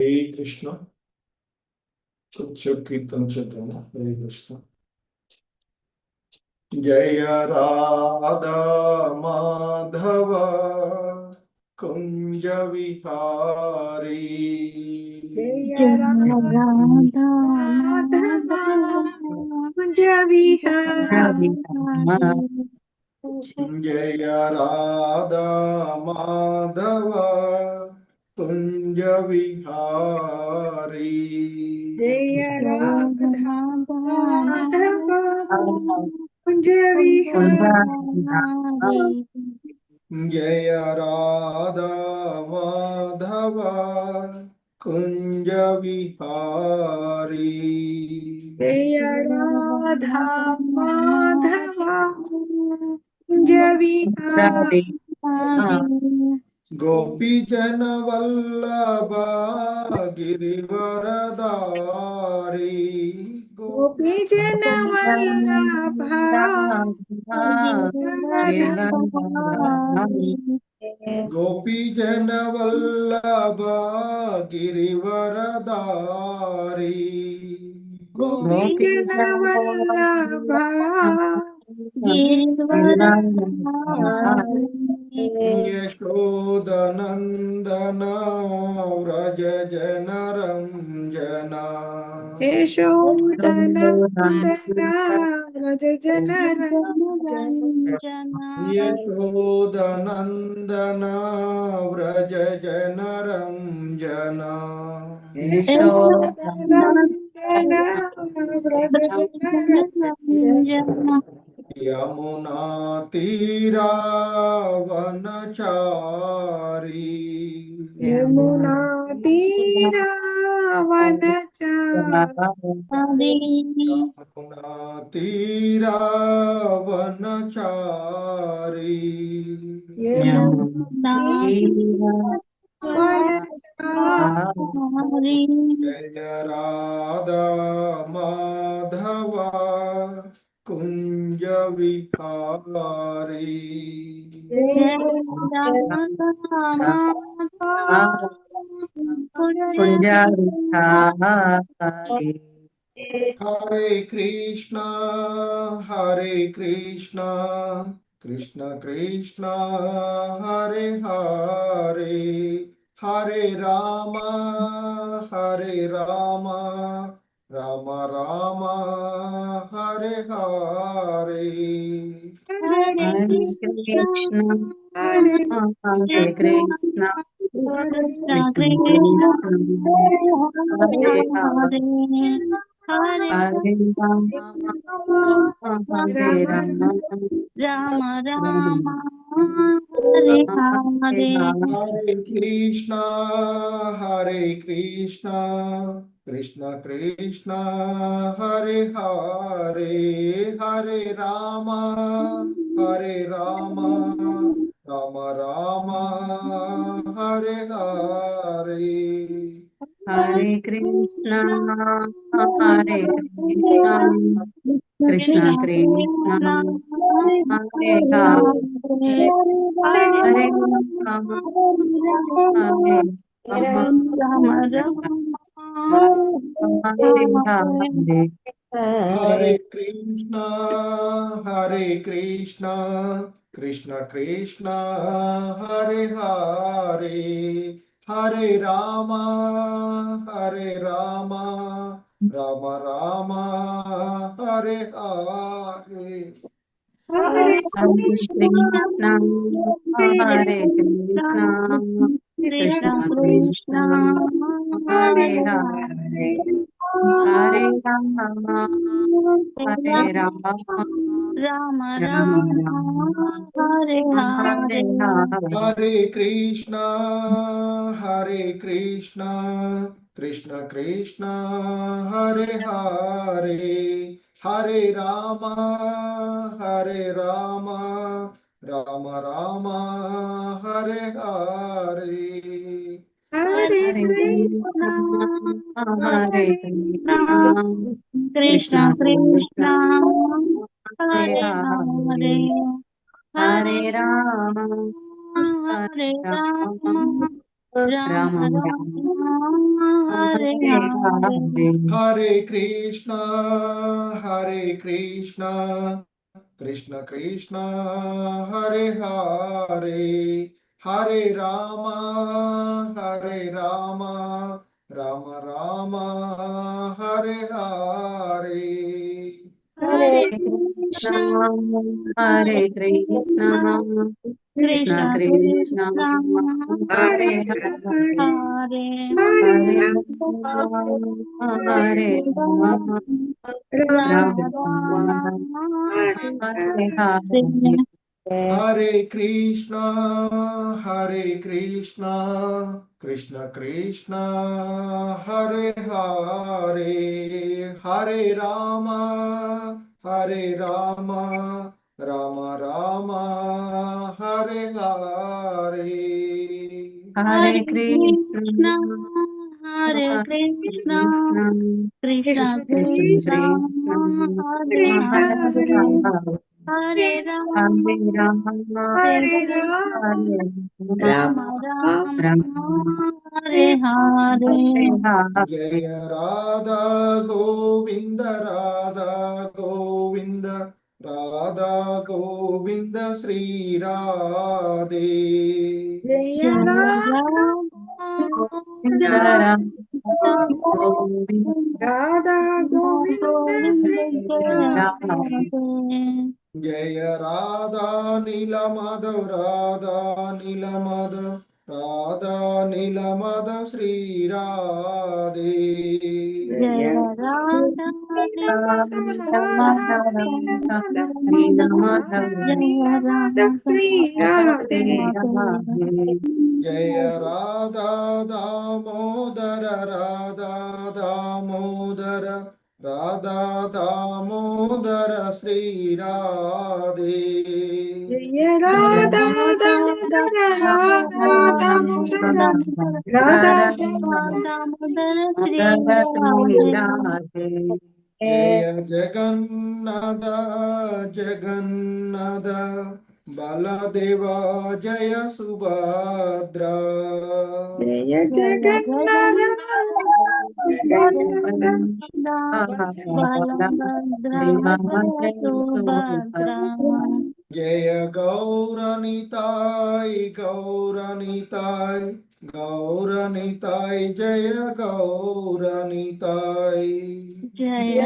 हरे कृष्ण। कुछ कीर्तन चेतन। हरे कृष्ण। जय राधा माधव कुंज विहारी। जय राधा माधव कुंज विहारी। जय राधा माधव कुंज विहारी। जय राधा माधव कुंज विहारी। जय राधा माधव कुंज विहारी। जय राधा माधव कुंज विहारी। गोपी जन वल्लभ गिरिवरदारी। गोपी जन वल्लभा गोपी जन वल्लभ गिरिवरदारी। गोपी जन वल्लभा गिरिवरधारी। यशोदनंदन व्रज जन रंजना। यशोदनंदना व्रज जन रंजन। यशोदनंदन व्रज जन रंजना। यशोदनंदना व्रज जन रंजन। यमुना तीरा वनचारी। यमुना तीरा वनचारी। यमुना तीरा वनचारी। यमुना तीरा वनचारी। जय राधा माधव कुंज विहारी। जय राधा माधव कुंज विहारी। हरे कृष्णा कृष्ण कृष्ण हरे हरे, हरे राम राम राम हरे हरे। हरे कृष्णा हरे कृष्णा कृष्ण कृष्ण हरे हरे, हरे राम राम राम हरे हरे। हरे कृष्णा कृष्ण कृष्ण हरे हरे, हरे राम राम राम हरे हरे। हरे कृष्णा कृष्ण कृष्ण हरे हरे, हरे राम हरे राम राम राम हरे हरे। हरे कृष्णा कृष्ण कृष्ण हरे हरे, हरे राम राम राम हरे हरे। हरे हरे कृष्णा कृष्ण हरे कृष्ण कृष्ण कृष्ण कृष्ण कृष्ण हरे हरे हरे, हरे, हरे राम हरे राम राम राम राम राम हरे हरे हरे। हरे। हरे कृष्णा कृष्ण कृष्ण हरे हरे, हरे राम राम राम हरे हरे। हरे हरे कृष्णा कृष्ण हरे हरे कृष्ण कृष्ण कृष्ण कृष्ण कृष्ण हरे हरे हरे, हरे, हरे हरे राम हरे हरे राम राम రామ రామ రామ హరే హరే హరే హరే కృష్ణ హరే కృష్ణ కృష్ణ కృష్ణ హరే హరే హరే రామ రామ రామ హరే హరే హరే కృష్ణ కృష్ణ హరే కృష్ణ కృష్ణ కృష్ణ హరే హరే హరే హరే హరే రామ రామ రామ రామ హరే హరే హరే కృష్ణ కృష్ణ కృష్ణ హరే హరే హరే రామ రామ రామ హరే హరే హరే కృష్ణ హరే కృష్ణ కృష్ణ కృష్ణ కృష్ణ హరే హరే హరే హరే హరే రామ రామ హరే హరే రామ రామ హరే హరే జయ రాధా గోవింద రాధా గోవింద శ్రీ రాధే జయ రామ రాధా గోవింద శ్రీ జయ రాధా నీల మాధవ్ రాధా నీల మాధవ్ శ్రీ రాధే జయ రాధా శ్రీ రాధే జయ రాధా దామోదర దామోదర శ్రీ రాధే జయ రాధా దామోదర రాధా దామోదర రాధా దామోదర శ్రీ జయ జగన్నాథ బలదేవ జయ సుభద్ర జయ జగన్నాథ జయ గౌరనితాయ్ జయ గౌరనితాయ్ జయ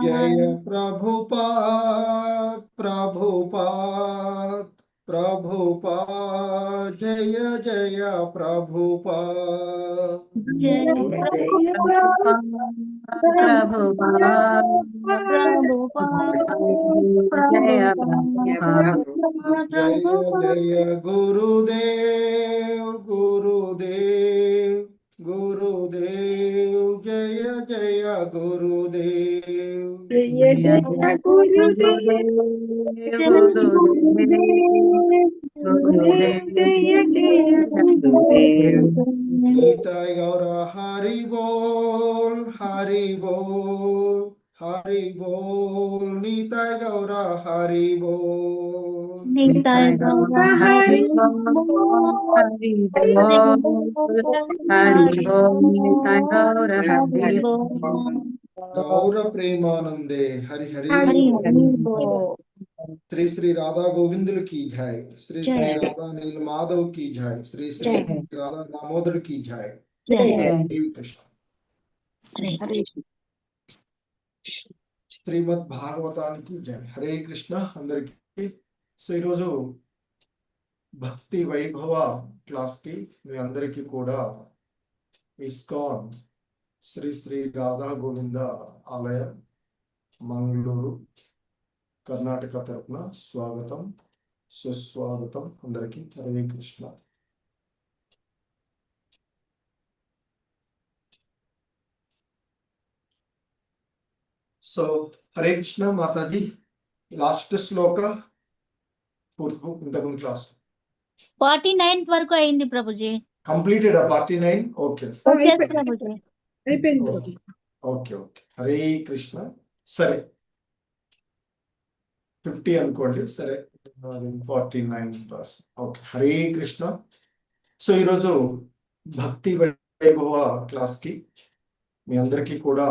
జయ ప్రభుపాద్ జయ జయ ప్రభుపాద్ జయ జయ జయ గురుదేవ్ జయ జయ గురుదేవ్ జయ జయ గురుదేవ్ జయ జయ గురుదేవ్ నితాయ్ గౌర హరి బోల్ నితాయ్ గౌర హరి బోల్ నితాయ్ గౌర హరి గౌర ప్రేమానందే హరి హరి హరి శ్రీ శ్రీ రాధా గోవిందులు की जय श्री श्री राधा नील माधव की जय श्री श्री राधा दामोदर की जय हरे कृष्ण శ్రీమద్ భాగవతానికి జయ హరే కృష్ణ అందరికీ సో ఈరోజు భక్తి వైభవ క్లాస్ కి మీ అందరికీ కూడా ఇస్కాన్ శ్రీ శ్రీ రాధా గోవింద ఆలయం మంగళూరు కర్ణాటక తరపున స్వాగతం సుస్వాగతం అందరికీ హరే కృష్ణ సో హరే కృష్ణ మాతాజీ లాస్ట్ శ్లోక ఇంతకుముందు క్లాస్ 49 వరకు అయింది ప్రభుజీ కంప్లీటెడ్ 49 ఓకే ప్రభుజీ అయిపోయింది ఓకే ఓకే హరే కృష్ణ సరే 50 అనుకోండి, సరే 49 plus. Okay, Hare Krishna. So ఈరోజు భక్తి వైభవ క్లాస్ కి మీ అందరికీ కూడా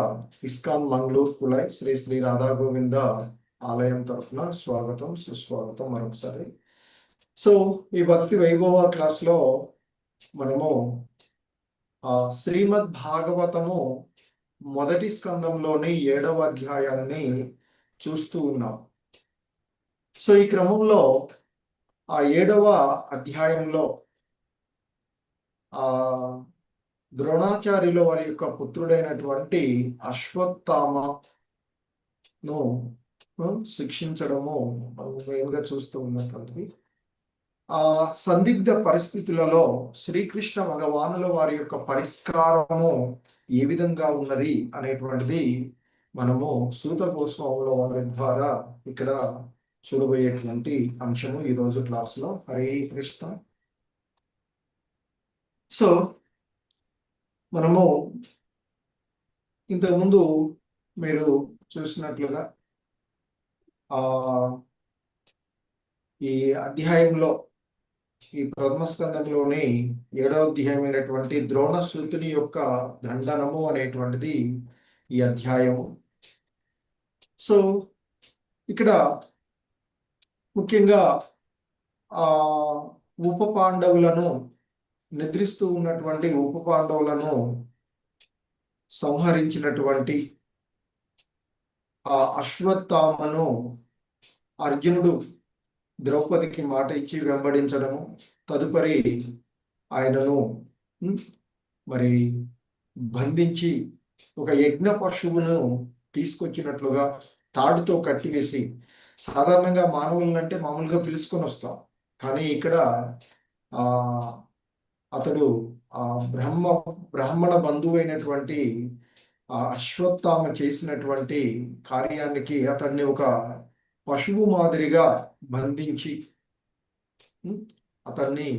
ఇస్కాన్ మంగళూరు కులై శ్రీ శ్రీ రాధా గోవింద ఆలయం తరఫున స్వాగతం సుస్వాగతం మరొకసారి. సో ఈ భక్తి వైభవ క్లాస్ లో మనము శ్రీమద్ భాగవతము మొదటి స్కందంలోని 7వ అధ్యాయాన్ని చూస్తూ ఉన్నాం. సో ఈ క్రమంలో ఆ 7వ అధ్యాయంలో ద్రోణాచార్యుల వారి యొక్క పుత్రుడైనటువంటి అశ్వత్థామను శిక్షించడము మెయిన్గా చూస్తూ ఉన్నటువంటిది. ఆ సందిగ్ధ పరిస్థితులలో శ్రీకృష్ణ భగవానుల వారి యొక్క పరిష్కారము ఏ విధంగా ఉన్నది అనేటువంటిది మనము సూత గోస్వాముల వారి ద్వారా ఇక్కడ చూడబోయేటువంటి అంశము ఈ రోజు క్లాసులో. హరే కృష్ణ. సో మనము ఇంతకుముందు మీరు చూసినట్లుగా ఈ అధ్యాయంలో ఈ ప్రథమ స్కందంలోని 7వ అధ్యాయమైనటువంటి ద్రోణసూతుని యొక్క దండనము అనేటువంటిది ఈ అధ్యాయము. సో ఇక్కడ ముఖ్యంగా ఉప పాండవులను నిద్రిస్తూ ఉన్నటువంటి ఉప పాండవులను సంహరించినటువంటి ఆ అశ్వత్థామను అర్జునుడు ద్రౌపదికి మాట ఇచ్చి వెంబడించడము, తదుపరి ఆయనను మరి బంధించి ఒక యజ్ఞ పశువును తీసుకొచ్చినట్లుగా తాడుతో కట్టివేసి, సాధారణంగా మానవులంటే మామూలుగా పిలుచుకొని వస్తాం, కానీ ఇక్కడ అతడు బ్రాహ్మణ బంధువైనటువంటి అశ్వత్థామ చేసినటువంటి కార్యానికి అతన్ని ఒక పశువు మాదిరిగా బంధించి అతన్ని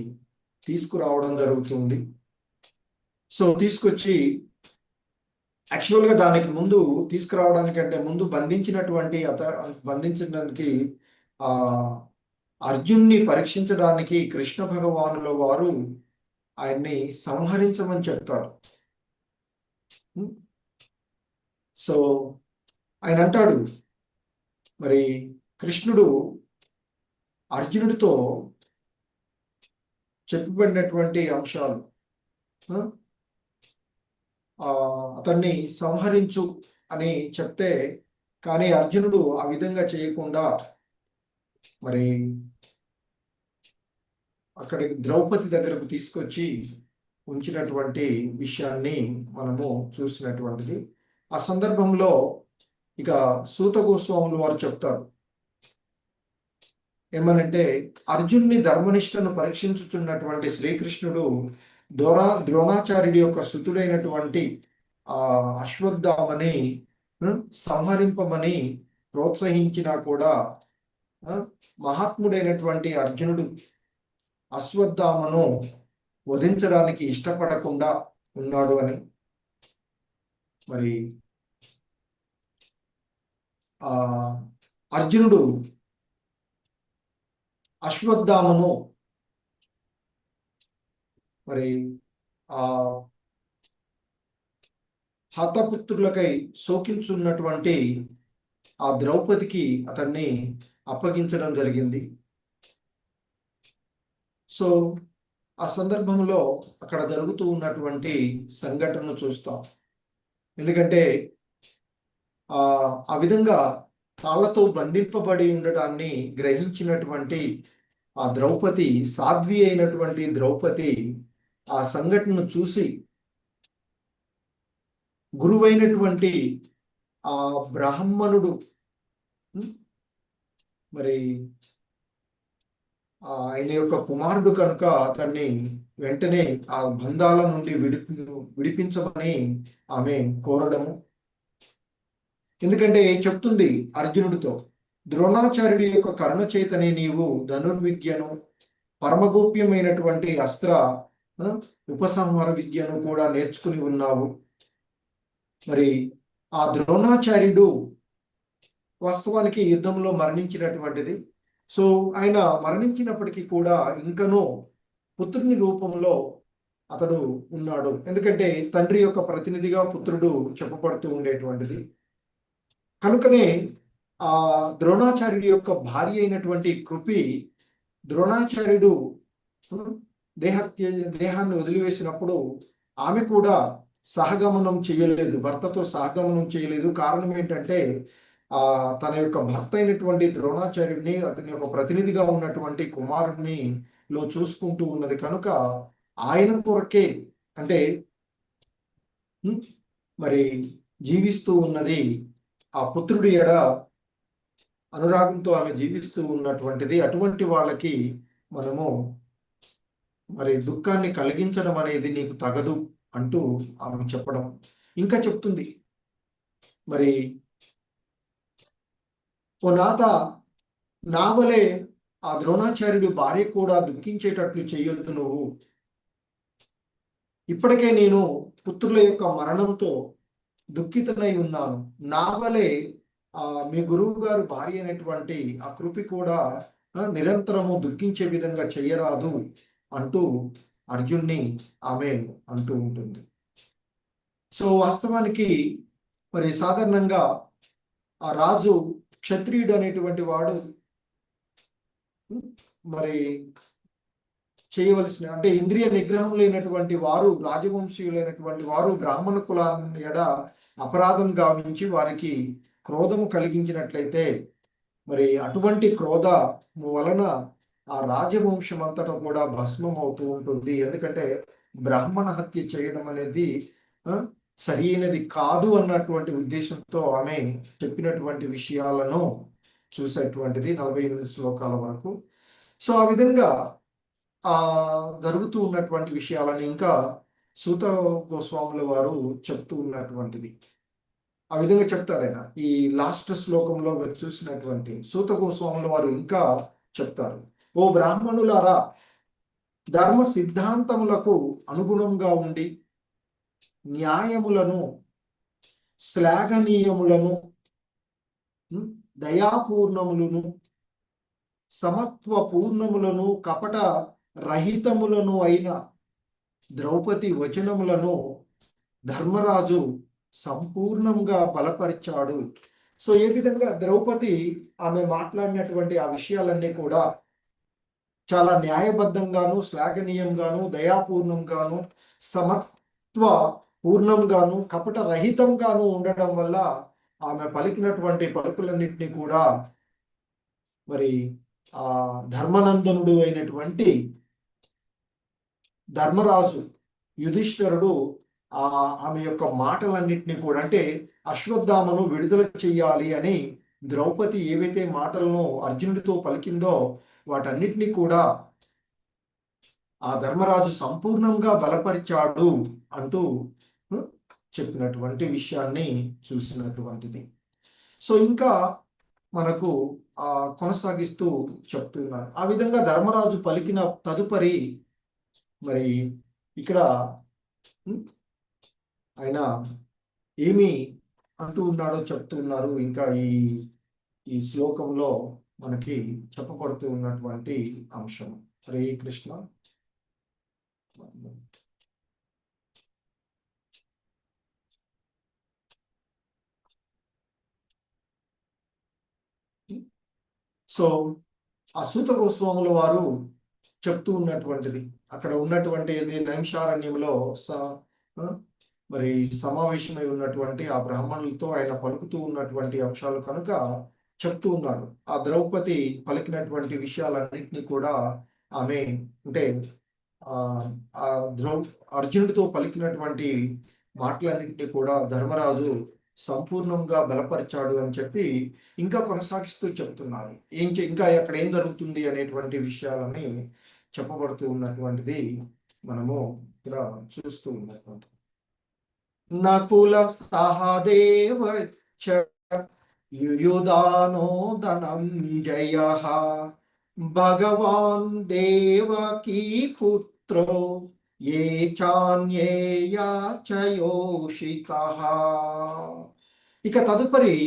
తీసుకురావడం జరుగుతుంది. సో తీసుకొచ్చి యాక్చువల్గా దానికి ముందు తీసుకురావడానికంటే ముందు బంధించడానికి అర్జున్ని పరీక్షించడానికి కృష్ణ భగవానుల వారు ఆయన్ని సంహరించమని చెప్తాడు. సో ఆయన అంటాడు, మరి కృష్ణుడు అర్జునుడితో చెప్పబడినటువంటి అంశాలు, అతన్ని సంహరించు అని చెప్తే, కానీ అర్జునుడు ఆ విధంగా చేయకుండా మరి అక్కడికి ద్రౌపది దగ్గరకు తీసుకొచ్చి ఉంచినటువంటి విషయాన్ని మనము చూసినటువంటిది. ఆ సందర్భంలో ఇక సూత గోస్వాములు వారు చెప్తారు ఏమనంటే, అర్జున్ని ధర్మనిష్టను పరీక్షించుచున్నటువంటి శ్రీకృష్ణుడు ద్రోణాచార్యుడి యొక్క సుతుడైనటువంటి అశ్వత్థామని సంహరింపమని ప్రోత్సహించినా కూడా మహాత్ముడైనటువంటి అర్జునుడు అశ్వత్థామను వధించడానికి ఇష్టపడకుండా ఉన్నాడు అని, మరి అర్జునుడు అశ్వత్థామను మరి హతపుత్రులకై శోకించున్నటువంటి ఆ ద్రౌపదికి అతన్ని అప్పగించడం జరిగింది. సో ఆ సందర్భంలో అక్కడ జరుగుతూ ఉన్నటువంటి సంఘటనను చూస్తాం. ఎందుకంటే ఆ విధంగా తాళ్లతో బంధింపబడి ఉండటాన్ని గ్రహించినటువంటి ఆ ద్రౌపది, సాధ్వి అయినటువంటి ద్రౌపది ఆ సంఘటనను చూసి గురువైనటువంటి ఆ బ్రాహ్మణుడు మరి ఆయన యొక్క కుమారుడు కనుక అతన్ని వెంటనే ఆ బంధాల నుండి విడిపించమని ఆమె కోరడము. ఎందుకంటే చెప్తుంది అర్జునుడితో, ద్రోణాచార్యుడి యొక్క కరుణ చేతనే నీవు ధనుర్విద్యను, పరమగోప్యమైనటువంటి అస్త్ర ఉపసంహార విద్యను కూడా నేర్చుకుని ఉన్నావు. మరి ఆ ద్రోణాచార్యుడు వాస్తవానికి యుద్ధంలో మరణించినటువంటిది. సో ఆయన మరణించినప్పటికీ కూడా ఇంకనూ పుత్రుని రూపంలో అతడు ఉన్నాడు. ఎందుకంటే తండ్రి యొక్క ప్రతినిధిగా పుత్రుడు చెప్పబడుతూ ఉండేటువంటిది. కనుకనే ఆ ద్రోణాచార్యుడి యొక్క భార్య అయినటువంటి కృపి ద్రోణాచార్యుడు దేహాన్ని వదిలివేసినప్పుడు ఆమె కూడా సహగమనం చేయలేదు, భర్తతో సహగమనం చేయలేదు. కారణం ఏంటంటే తన యొక్క భర్త అయినటువంటి ద్రోణాచార్యుడిని, అతని యొక్క ప్రతినిధిగా ఉన్నటువంటి కుమారుడిని చూసుకుంటూ ఉన్నది కనుక ఆయన కొరకే అంటే మరి జీవిస్తూ ఉన్నది. ఆ పుత్రుడి ఎడ అనురాగంతో ఆమె జీవిస్తూ ఉన్నటువంటిది. అటువంటి వాళ్ళకి మనము మరి దుఃఖాన్ని కలిగించడం అనేది నీకు తగదు అంటూ ఆమె చెప్పడం. ఇంకా చెప్తుంది, మరి ఓ నాథ, నా వలె ఆ ద్రోణాచార్యుడి భార్య కూడా దుఃఖించేటట్లు చెయ్యొద్దు నువ్వు. ఇప్పటికే నేను పుత్రుల యొక్క మరణంతో దుఃఖితనై ఉన్నాను. నా వలె మీ గురువు గారు భార్య అయినటువంటి ఆ కృపి కూడా నిరంతరము దుఃఖించే విధంగా చెయ్యరాదు అంటూ అర్జున్ని ఆమె అంటూ ఉంటుంది. సో వాస్తవానికి మరి సాధారణంగా ఆ రాజు క్షత్రియుడు అనేటువంటి వాడు మరి చేయవలసిన అంటే ఇంద్రియ నిగ్రహం లేనటువంటి వారు, రాజవంశీయులైనటువంటి వారు బ్రాహ్మణ కులాన్ని ఎడ అపరాధం గావించి వారికి క్రోధము కలిగించినట్లయితే మరి అటువంటి క్రోధ వలన ఆ రాజవంశం అంతటా కూడా భస్మం అవుతూ ఉంటుంది. ఎందుకంటే బ్రాహ్మణ హత్య చేయడం అనేది సరి అయినది కాదు అన్నటువంటి ఉద్దేశంతో ఆమె చెప్పినటువంటి విషయాలను చూసేటువంటిది 48 శ్లోకాల వరకు. సో ఆ విధంగా జరుగుతూ ఉన్నటువంటి విషయాలని ఇంకా సూత గోస్వాముల వారు చెప్తూ ఉన్నటువంటిది. ఆ విధంగా చెప్తాడు ఆయన. ఈ లాస్ట్ శ్లోకంలో మీరు చూసినటువంటి సూత గోస్వాముల వారు ఇంకా చెప్తారు, ఓ బ్రాహ్మణులారా, ధర్మ సిద్ధాంతములకు అనుగుణంగా ఉండి న్యాయములను, శ్లాఘనీయములను, దయాపూర్ణములను, సమత్వ పూర్ణములను, కపట రహితములను అయిన ద్రౌపది వచనములను ధర్మరాజు సంపూర్ణంగా బలపరిచాడు. సో ఏ విధంగా ద్రౌపది ఆమె మాట్లాడినటువంటి ఆ విషయాలన్నీ కూడా చాలా న్యాయబద్ధంగాను, శ్లాఘనీయంగాను, దయాపూర్ణంగాను, సమత్వ పూర్ణంగాను, కపట రహితంగాను ఉండడం వల్ల ఆమె పలికినటువంటి పలుకులన్నింటినీ కూడా మరి ఆ ధర్మనందనుడు అయినటువంటి ధర్మరాజు యుధిష్ఠిరుడు ఆమె యొక్క మాటలన్నింటినీ కూడా అంటే అశ్వత్థామను విడుదల చెయ్యాలి అని ద్రౌపది ఏవైతే మాటలను అర్జునుడితో పలికిందో వాటన్నిటినీ కూడా ఆ ధర్మరాజు సంపూర్ణంగా బలపరిచాడు అంటూ చెప్పినటువంటి విషయాన్ని చూసినటువంటిది. సో ఇంకా మనకు కొనసాగిస్తూ చెప్తున్నారు. ఆ విధంగా ధర్మరాజు పలికిన తదుపరి మరి ఇక్కడ ఆయన ఏమి అంటూ ఉన్నాడో చెప్తూ ఉన్నారు. ఇంకా ఈ శ్లోకంలో మనకి చెప్పబడుతూ ఉన్నటువంటి అంశం. హరే కృష్ణ. సో ఆ సూత గోస్వాముల వారు చెప్తూ ఉన్నటువంటిది అక్కడ ఉన్నటువంటి నైమిషారణ్యంలో మరి సమావేశమై ఉన్నటువంటి ఆ బ్రాహ్మణులతో ఆయన పలుకుతూ ఉన్నటువంటి అంశాలు కనుక చెప్తూ ఉన్నాడు. ఆ ద్రౌపది పలికినటువంటి విషయాలన్నింటినీ కూడా ఆమె అంటే అర్జునుడితో పలికినటువంటి మాటలన్నింటినీ కూడా ధర్మరాజు సంపూర్ణంగా బలపరిచాడు అని చెప్పి ఇంకా కొనసాగిస్తూ చెప్తున్నారు. ఇంకా అక్కడ ఏం జరుగుతుంది అనేటువంటి విషయాలని చెప్పబడుతూ ఉన్నటువంటిది మనము ఇక్కడ చూస్తూ ఉన్నటువంటి నకుల సహదేవ యుయుధానో ధనంజయః భగవాన్ దేవకీ పుత్రో ఏ చాన్యేయ చ యోషితః. ఇక తదుపరి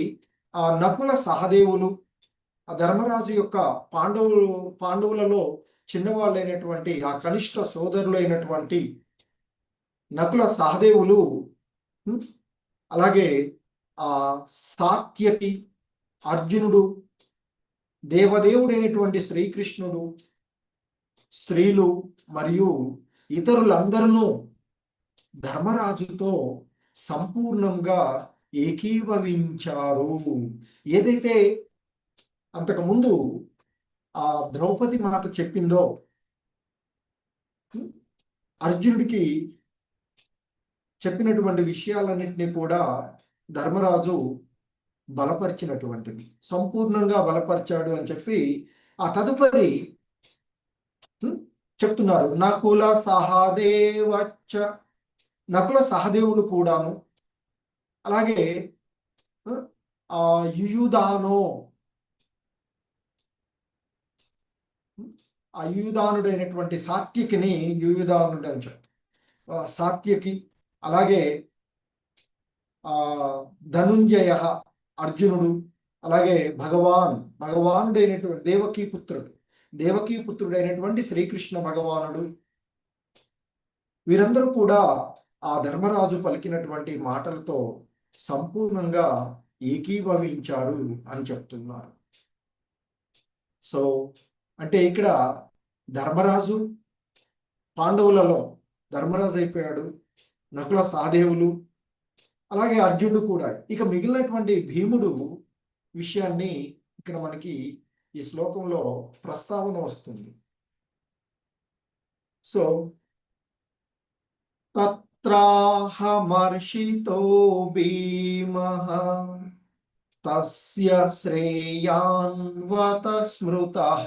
ఆ నకుల సహదేవులు, ఆ ధర్మరాజు యొక్క పాండవులలో చిన్నవాళ్ళైనటువంటి ఆ కనిష్ట సోదరులైనటువంటి నకుల సహదేవులు, అలాగే ఆ సాత్యకి, అర్జునుడు, దేవదేవుడైనటువంటి శ్రీకృష్ణుడు, స్త్రీలు మరియు ఇతరులందరూ ధర్మరాజుతో సంపూర్ణంగా ఏకీభవించారు. ఏదైతే అంతకుముందు ఆ ద్రౌపది మాత చెప్పిందో, అర్జునుడికి చెప్పినటువంటి విషయాలన్నింటినీ కూడా ధర్మరాజు బలపరిచినటువంటిది, సంపూర్ణంగా బలపరిచాడు అని చెప్పి ఆ తదుపరి చెప్తున్నారు. నకుల సహదేవచ్చ, నకుల సహదేవులు కూడాను, అలాగే ఆ యుయుధానో, ఆ యుయుధానుడైనటువంటి సాత్యకిని యుయుధానుడు అని చెప్పి సాత్యకి, అలాగే ఆ ధనుంజయ అర్జునుడు, అలాగే భగవానుడైనటువంటి దేవకీ పుత్రుడైనటువంటి శ్రీకృష్ణ భగవానుడు, వీరందరూ కూడా ఆ ధర్మరాజు పలికినటువంటి మాటలతో సంపూర్ణంగా ఏకీభవించారు అని చెప్తున్నారు. సో అంటే ఇక్కడ ధర్మరాజు పాండవులలో ధర్మరాజు అయిపోయాడు, నకుల సహదేవులు, అలాగే అర్జునుడు కూడా. ఇక మిగిలినటువంటి భీముడు విషయాన్ని ఇక్కడ మనకి ఈ శ్లోకంలో ప్రస్తావన వస్తుంది. సో తత్రాహమర్షితో భీమః తస్య శ్రేయాన్వత స్మృతః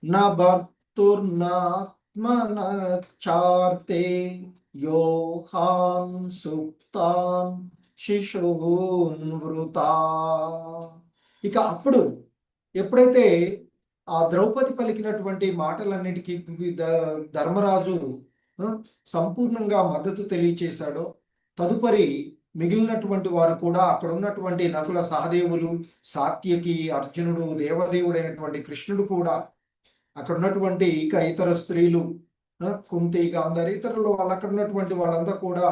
న భర్తుర్నాత్మనచార్తే యోహాన్ సుప్తాన్ శిశూన్ వృతా. ఇక అప్పుడు ఎప్పుడైతే ఆ ద్రౌపది పలికినటువంటి మాటలన్నిటికీ ధర్మరాజు సంపూర్ణంగా మద్దతు తెలియచేశాడో, తదుపరి మిగిలినటువంటి వారు కూడా అక్కడ ఉన్నటువంటి నకుల సహదేవులు, సాత్యకి, అర్జునుడు, దేవదేవుడైనటువంటి కృష్ణుడు కూడా, అక్కడ ఉన్నటువంటి ఇక ఇతర స్త్రీలు, కుంతి, గాంధారి, ఇతరులు వాళ్ళు అక్కడ ఉన్నటువంటి వాళ్ళంతా కూడా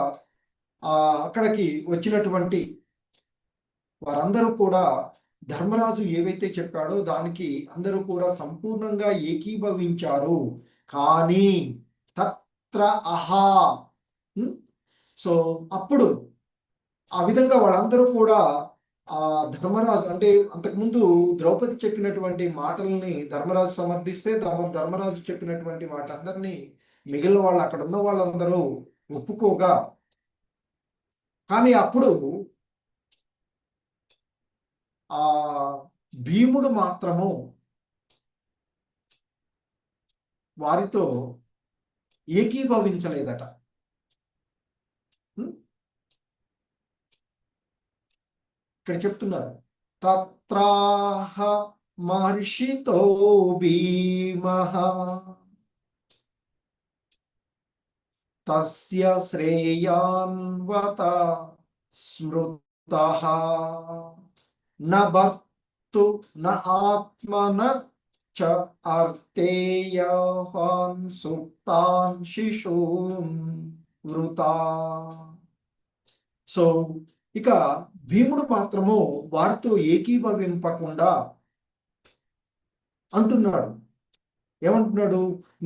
అక్కడికి వచ్చినటువంటి వారందరూ కూడా ధర్మరాజు ఏవైతే చెప్పాడో దానికి అందరూ కూడా సంపూర్ణంగా ఏకీభవించారు. కానీ తత్ర అహా, సో అప్పుడు ఆ విధంగా వాళ్ళందరూ కూడా ఆ ధర్మరాజు అంటే అంతకుముందు ద్రౌపది చెప్పినటువంటి మాటల్ని ధర్మరాజు సమర్థిస్తే ధర్మరాజు చెప్పినటువంటి వాటందరినీ మిగిలిన వాళ్ళు అక్కడ ఉన్న వాళ్ళందరూ ఒప్పుకోగా, కానీ అప్పుడు ఆ భీముడు మాత్రము వారితో ఏకీభవించలేదట. ఇక్కడ చెప్తున్నారు తత్రాహ మహర్షితో భీమః తస్య శ్రేయాన్వత స్మృతః న భర్తు న ఆత్మన చ అర్థేయాన్ సుప్తాన్ శిశూన్ వృతా. సో ఇక భీముడు మాత్రము వారితో ఏకీభవింపకుండా అంటున్నాడు. ఏమంటున్నాడు?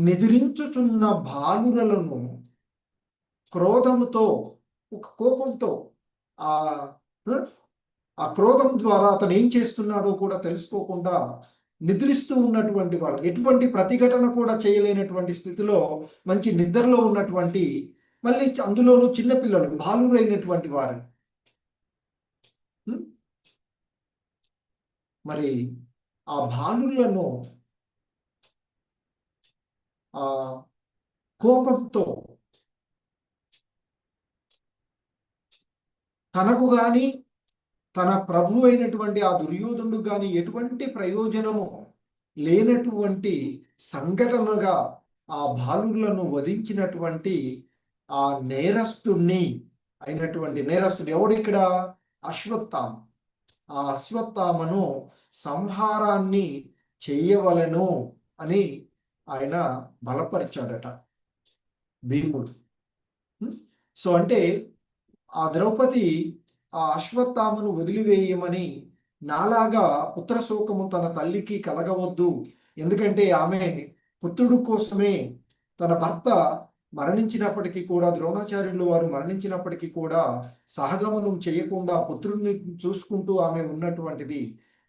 నిద్రించుచున్న బాలురలను క్రోధముతో, ఒక కోపంతో, ఆ క్రోధం ద్వారా అతను ఏం చేస్తున్నాడో కూడా తెలుసుకోకుండా నిద్రిస్తూ ఉన్నటువంటి వాళ్ళు, ఎటువంటి ప్రతిఘటన కూడా చేయలేనటువంటి స్థితిలో మంచి నిద్రలో ఉన్నటువంటి, మళ్ళీ అందులోనూ చిన్నపిల్లలు, బాలురైనటువంటి వారు, మరి ఆ బాలులను ఆ కోపంతో తనకు గాని తన ప్రభు అయినటువంటి ఆ దుర్యోధనుడు గాని ఎటువంటి ప్రయోజనము లేనటువంటి సంఘటనగా ఆ బాలులను వధించినటువంటి ఆ నేరస్తుడు ఎవడు ఇక్కడ? అశ్వత్థామ. ఆ అశ్వత్థామను సంహారాన్ని చెయ్యవలెను అని ఆయన బలపరిచాడట భీముడు. సో అంటే ఆ ద్రౌపది ఆ అశ్వత్థామను వదిలివేయమని, నాలాగా పుత్రశోకము తన తల్లికి కలగవద్దు, ఎందుకంటే ఆమె పుత్రుడు కోసమే తన భర్త మరణించినప్పటికీ కూడా, ద్రోణాచార్యులు వారు మరణించినప్పటికీ కూడా సహగమనం చేయకుండా పుత్రుడిని చూసుకుంటూ ఆమె ఉన్నటువంటిది.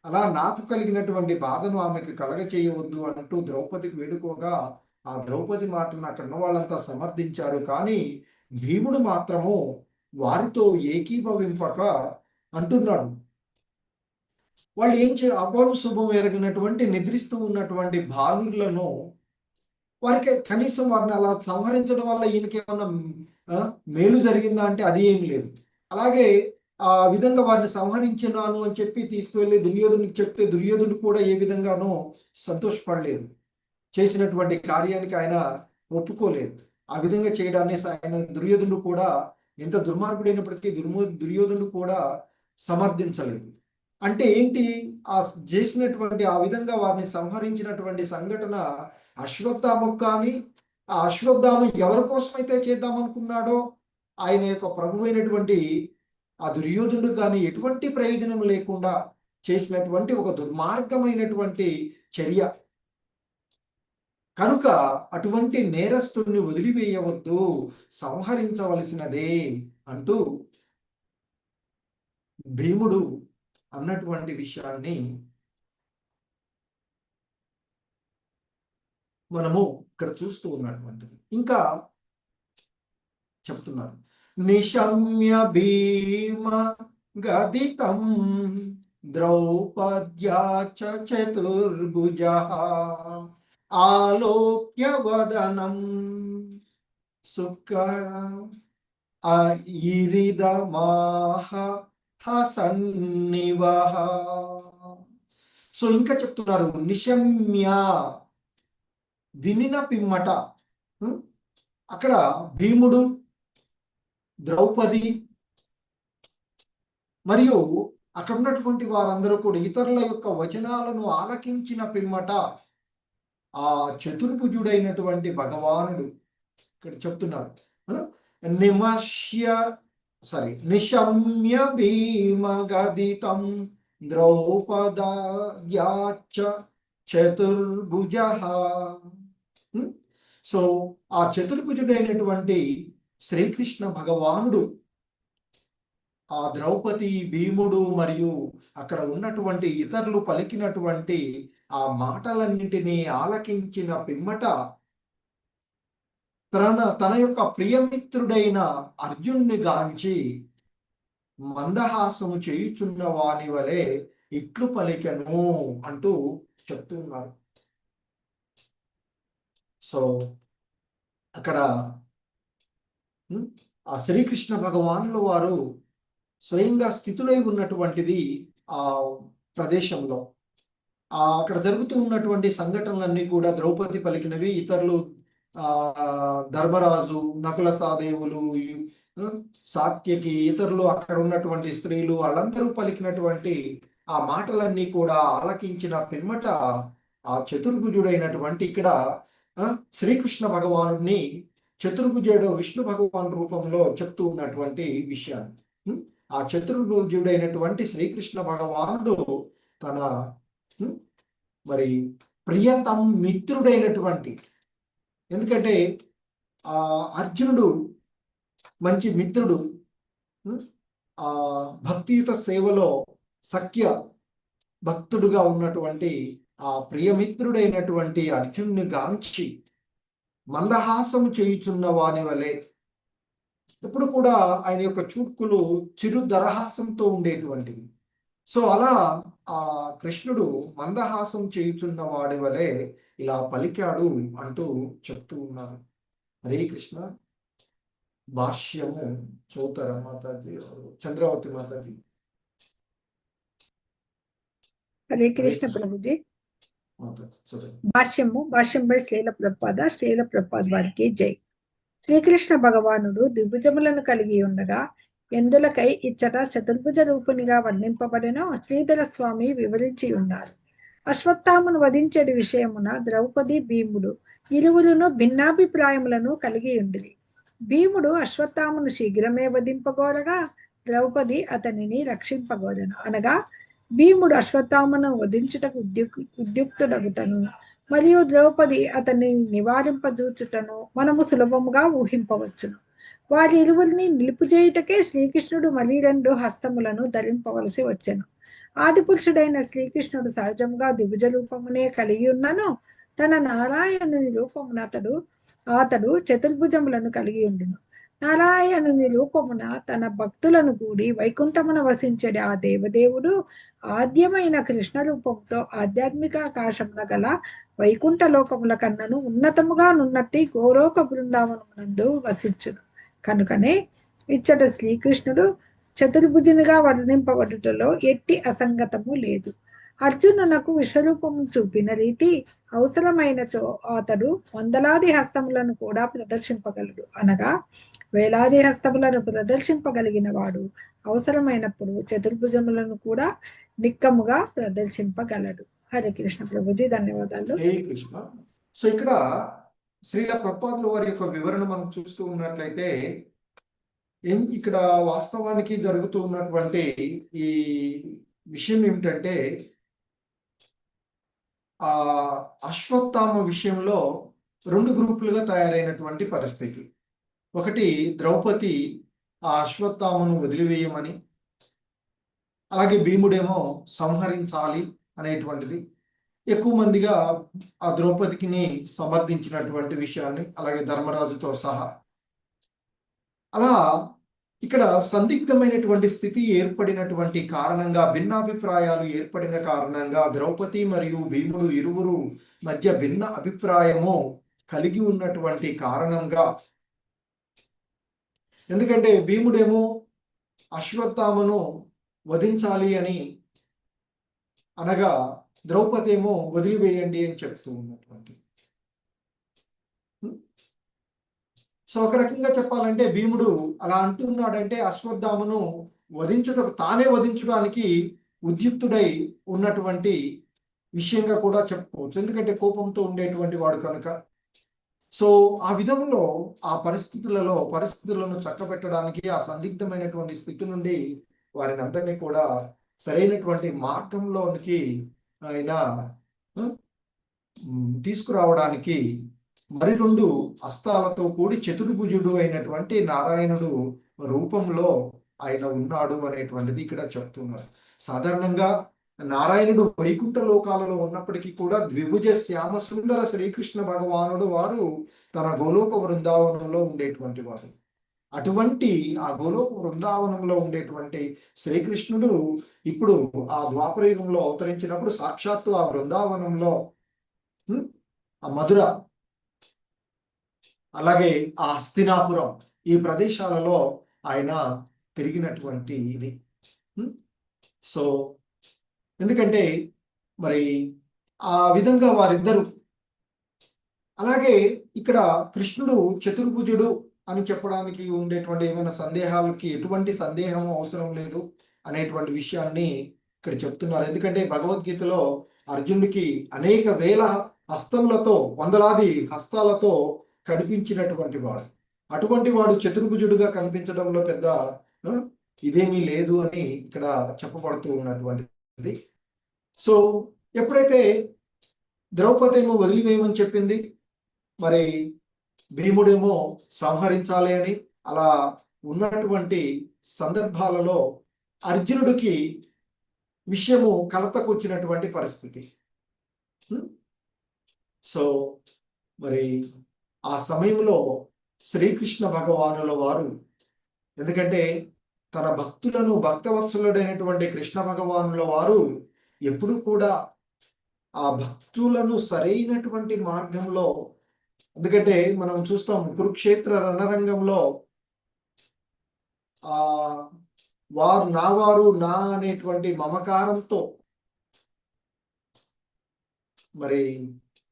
అలా నాకు కలిగినటువంటి బాధను ఆమెకు కలగ చేయవద్దు అంటూ ద్రౌపదికి వేడుకోగా ఆ ద్రౌపది మాటను అక్కడ ఉన్న వాళ్ళంతా సమర్థించారు. కానీ భీముడు మాత్రము వారితో ఏకీభవింపక అంటున్నాడు, వాళ్ళు ఏం అభం శుభం ఎరగినటువంటి నిద్రిస్తూ ఉన్నటువంటి బాలులను వారికి కనీసం వారిని అలా సంహరించడం వల్ల ఈయనకి ఏమన్నా మేలు జరిగిందా అంటే అది ఏమి లేదు. అలాగే ఆ విధంగా వారిని సంహరించినాను అని చెప్పి తీసుకువెళ్ళి దుర్యోధనుడికి చెప్తే దుర్యోధనుడు కూడా ఏ విధంగానూ సంతోషపడలేదు, చేసినటువంటి కార్యానికి ఆయన ఒప్పుకోలేదు. ఆ విధంగా చేయడాన్ని ఆయన దుర్యోధనుడు కూడా ఎంత దుర్మార్గుడైనప్పటికీ దుర్యోధనుడు కూడా సమర్థించలేదు. అంటే ఏంటి, ఆ చేసినటువంటి ఆ విధంగా వారిని సంహరించినటువంటి సంఘటన అశ్వత్థామకు కానీ, ఆ అశ్వత్థామ ఎవరి కోసమైతే చేద్దామనుకున్నాడో ఆయన యొక్క ప్రభు అయినటువంటి ఆ దుర్యోధనుడు కానీ ఎటువంటి ప్రయోజనం లేకుండా చేసినటువంటి ఒక దుర్మార్గమైనటువంటి చర్య కనుక అటువంటి నేరస్తుడిని వదిలివేయవద్దు, సంహరించవలసినదే అంటూ భీముడు అన్నటువంటి విషయాన్ని మనము ఇక్కడ చూస్తూ ఉన్నటువంటిది. ఇంకా చెప్తున్నారు, నిశమ్య భీమ గదితం ద్రౌపద్యా చతుర్భుజ ఆలోక్య వదనం సుఖ ఇరిదమాహ హసన్నివహ. సో ఇంకా చెప్తున్నారు, నిశమ్య వినిన పిమ్మట. అక్కడ భీముడు, ద్రౌపది మరియు అక్కడ ఉన్నటువంటి వారందరూ కూడా ఇతరుల యొక్క వచనాలను ఆలకించిన పిమ్మట ఆ చతుర్భుజుడైనటువంటి భగవానుడు ఇక్కడ చెప్తున్నారు, నిశమ్య భీమగదితం ద్రౌపదాయాచ చతుర్భుజ. సో ఆ చతుర్భుజుడైనటువంటి శ్రీకృష్ణ భగవానుడు ఆ ద్రౌపది, భీముడు మరియు అక్కడ ఉన్నటువంటి ఇతరులు పలికినటువంటి ఆ మాటలన్నింటినీ ఆలకించిన పిమ్మట తన యొక్క ప్రియమిత్రుడైన అర్జునుని గాంచి మందహాసము చేయుచున్న వాని వలె ఇట్లు పలికెను అంటూ చెప్తున్నారు. సో అక్కడ ఆ శ్రీకృష్ణ భగవానుల వారు స్వయంగా స్థితులై ఉన్నటువంటిది ఆ ప్రదేశంలో. అక్కడ జరుగుతూ ఉన్నటువంటి సంఘటనలన్నీ కూడా ద్రౌపది పలికినవి, ఇతరులు ధర్మరాజు, నకుల సహదేవులు, సాత్యకి, ఇతరులు అక్కడ ఉన్నటువంటి స్త్రీలు వాళ్ళందరూ పలికినటువంటి ఆ మాటలన్నీ కూడా ఆలకించిన పిమ్మట ఆ చతుర్భుజుడైనటువంటి ఇక్కడ శ్రీకృష్ణ భగవానుడిని చతుర్భుజుడు విష్ణు భగవాన్ రూపంలో చెప్తూ ఉన్నటువంటి విషయాన్ని, ఆ చతుర్భుజుడైనటువంటి శ్రీకృష్ణ భగవానుడు తన మరి ప్రియతం మిత్రుడైనటువంటి, ఎందుకంటే ఆ అర్జునుడు మంచి మిత్రుడు, ఆ భక్తియుత సేవలో సఖ్య భక్తుడుగా ఉన్నటువంటి ఆ ప్రియమిత్రుడైనటువంటి అర్జునుని గాంచి మందహాసము చేయుచున్న వాని వలె, ఎప్పుడు కూడా ఆయన యొక్క చూపులు చిరు దరహాసంతో ఉండేటువంటివి. సో అలా ఆ కృష్ణుడు మందహాసం చేయుచున్న వాడి వలె ఇలా పలికాడు అంటూ చెప్తూ ఉన్నారు. హరే కృష్ణ. భాష్యము చౌతర మాతాజీ, చంద్రావతి మాతాజీ. హరే కృష్ణ ప్రభుజీ. భాష్యంపై శ్రీల ప్రభుపాద వారికి జై. శ్రీకృష్ణ భగవానుడు ద్విభుజములను కలిగి ఉండగా ఎందులకై ఇచ్చట చతుర్భుజ రూపునిగా వర్ణింపబడినో శ్రీధర స్వామి వివరించి ఉన్నారు. అశ్వత్థామను వధించడి విషయమున ద్రౌపది భీముడు ఇరువురును భిన్నాభిప్రాయములను కలిగి ఉండిరి. భీముడు అశ్వత్థామను శీఘ్రమే వధింపగోరగా ద్రౌపది అతనిని రక్షింపగోరెను. అనగా భీముడు అశ్వత్థామను వధించుటకు ఉద్యుక్తుడగుటను మరియు ద్రౌపది అతన్ని నివారింపజూచుటను మనము సులభముగా ఊహింపవచ్చును. వారి ఇరువురిని నిలుపుచేయుటకే శ్రీకృష్ణుడు మళ్ళీ 2 హస్తములను ధరింపవలసి వచ్చెను. ఆదిపురుషుడైన శ్రీకృష్ణుడు సహజంగా ద్విభుజ రూపమునే కలిగి ఉన్నను తన నారాయణుని రూపమున అతడు చతుర్భుజములను కలిగి ఉండును. నారాయణుని రూపమున తన భక్తులను కూడి వైకుంఠమున వసించడి ఆ దేవదేవుడు ఆద్యమైన కృష్ణ రూపంతో ఆధ్యాత్మిక ఆకాశమున గల వైకుంఠ లోకముల కన్నను ఉన్నతముగా నున్నట్టి గోలోక బృందావనమునందు వసించును. కనుకనే ఇచ్చట శ్రీకృష్ణుడు చతుర్భుజునిగా వర్ణింపబడుటలో ఎట్టి అసంగతము లేదు. అర్జునునకు విశ్వరూపము చూపిన రీతి అవసరమైనచో అతడు వందలాది హస్తములను కూడా ప్రదర్శింపగలడు. అనగా వేలాది హస్తములను ప్రదర్శింపగలిగిన వాడు అవసరమైనప్పుడు చతుర్భుజములను కూడా నిక్కముగా ప్రదర్శింపగలడు. హరే కృష్ణ ప్రభుజీ, ధన్యవాదాలు. హరే కృష్ణ. సో ఇక్కడ శ్రీల ప్రభుపాదుల వారి యొక్క వివరణ మనం చూస్తూ ఉన్నట్లయితే ఇక్కడ వాస్తవానికి జరుగుతూ ఉన్నటువంటి ఈ విషయం ఏమిటంటే ఆ అశ్వత్థామ విషయంలో 2 గ్రూపులుగా తయారైనటువంటి పరిస్థితి. ఒకటి ద్రౌపది ఆ అశ్వత్థామను వదిలివేయమని, అలాగే భీముడేమో సంహరించాలి అనేటువంటిది. ఎక్కువ మందిగా ఆ ద్రౌపదికిని సమర్థించినటువంటి విషయాన్ని, అలాగే ధర్మరాజుతో సహా. అలా ఇక్కడ సందిగ్ధమైనటువంటి స్థితి ఏర్పడినటువంటి కారణంగా, భిన్నాభిప్రాయాలు ఏర్పడిన కారణంగా ద్రౌపది మరియు భీముడు ఇరువురు మధ్య భిన్న అభిప్రాయము కలిగి ఉన్నటువంటి కారణంగా, ఎందుకంటే భీముడేమో అశ్వత్థామను వధించాలి అని అనగా ద్రౌపది ఏమో వదిలివేయండి అని చెప్తూ ఉన్నటువంటి. సో ఒక రకంగా చెప్పాలంటే భీముడు అలా అంటున్నాడంటే అశ్వత్థామను తానే వధించడానికి ఉద్యుక్తుడై ఉన్నటువంటి విషయంగా కూడా చెప్పుకోవచ్చు. ఎందుకంటే కోపంతో ఉండేటువంటి వాడు కనుక. సో ఆ విధంలో ఆ పరిస్థితులను చక్కబెట్టడానికి, ఆ సందిగ్ధమైనటువంటి స్థితి నుండి వారిని అందరినీ కూడా సరైనటువంటి మార్గంలోనికి ఆయన తీసుకురావడానికి మరి 2 హస్తాలతో కూడి చతుర్భుజుడు అయినటువంటి నారాయణుడు రూపంలో ఆయన ఉన్నాడు అనేటువంటిది ఇక్కడ చెప్తున్నారు. సాధారణంగా నారాయణుడు వైకుంఠ లోకాలలో ఉన్నప్పటికీ కూడా ద్విభుజ శ్యామ సుందర శ్రీకృష్ణ భగవానుడు వారు తన గోలోక బృందావనంలో ఉండేటువంటి వారు. అటువంటి ఆ గోలోక బృందావనంలో ఉండేటువంటి శ్రీకృష్ణుడు ఇప్పుడు ఆ ద్వాపరయుగంలో అవతరించినప్పుడు సాక్షాత్తు ఆ బృందావనంలో, ఆ మధుర, అలాగే ఆ హస్తినాపురం, ఈ ప్రదేశాలలో ఆయన తిరిగినటువంటి ఇది. సో ఎందుకంటే మరి ఆ విధంగా వారిద్దరు, అలాగే ఇక్కడ కృష్ణుడు చతుర్భుజుడు అని చెప్పడానికి ఉండేటువంటి ఏమైనా సందేహాలకి ఎటువంటి సందేహం అవసరం లేదు అనేటువంటి విషయాన్ని ఇక్కడ చెప్తున్నారు. ఎందుకంటే భగవద్గీతలో అర్జునుడికి అనేక వేల హస్తములతో, వందలాది హస్తాలతో కనిపించినటువంటి వాడు. అటువంటి వాడు చతుర్భుజుడుగా కనిపించడంలో పెద్ద ఇదేమీ లేదు అని ఇక్కడ చెప్పబడుతూ ఉన్నటువంటిది. సో ఎప్పుడైతే ద్రౌపది ఏమో వదిలివేయమని చెప్పింది, మరి భీముడేమో సంహరించాలి అని, అలా ఉన్నటువంటి సందర్భాలలో అర్జునుడికి విషయము కలతకు వచ్చినటువంటి పరిస్థితి. సో మరి ఆ సమయంలో శ్రీకృష్ణ భగవానుల వారు, ఎందుకంటే తన భక్తులను, భక్తవత్సలుడైనటువంటి కృష్ణ భగవానుల వారు ఎప్పుడు కూడా ఆ భక్తులను సరైనటువంటి మార్గంలో, ఎందుకంటే మనం చూస్తాం కురుక్షేత్ర రణరంగంలో వారు నా అనేటువంటి మమకారంతో మరి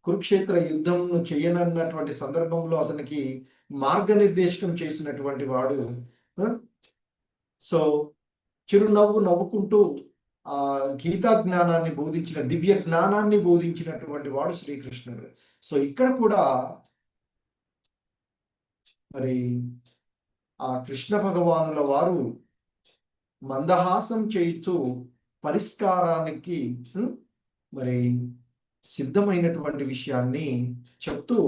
కురుక్షేత్ర యుద్ధంను చేయనన్నటువంటి సందర్భంలో అతనికి మార్గనిర్దేశం చేసినటువంటి వాడు సో చిరునవ్వు నవ్వుకుంటూ ఆ గీతా జ్ఞానాన్ని బోధించిన, దివ్య జ్ఞానాన్ని బోధించినటువంటి వాడు శ్రీకృష్ణుడు. సో ఇక్కడ కూడా మరి ఆ కృష్ణ భగవానుల వారు మందహాసం చేయించు పరిష్కారానికి మరి సిద్ధమైనటువంటి విషయాన్ని చెప్తూ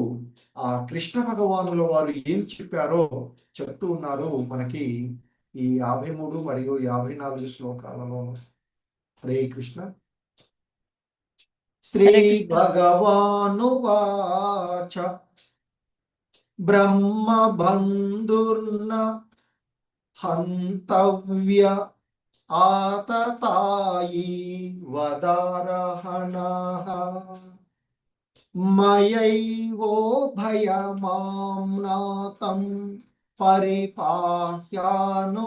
ఆ కృష్ణ భగవానుల వారు ఏం చెప్పారో చెప్తూ ఉన్నారు మనకి ఈ 53 మరియు 54 శ్లోకాలలో. హరే కృష్ణ. శ్రీ భగవాను వాచ బ్రహ్మ బంధుర్న హంతవ్య ఆతతాయి వదారహణః మయైవో భయమామ్నాతం పరిపాహ్యాను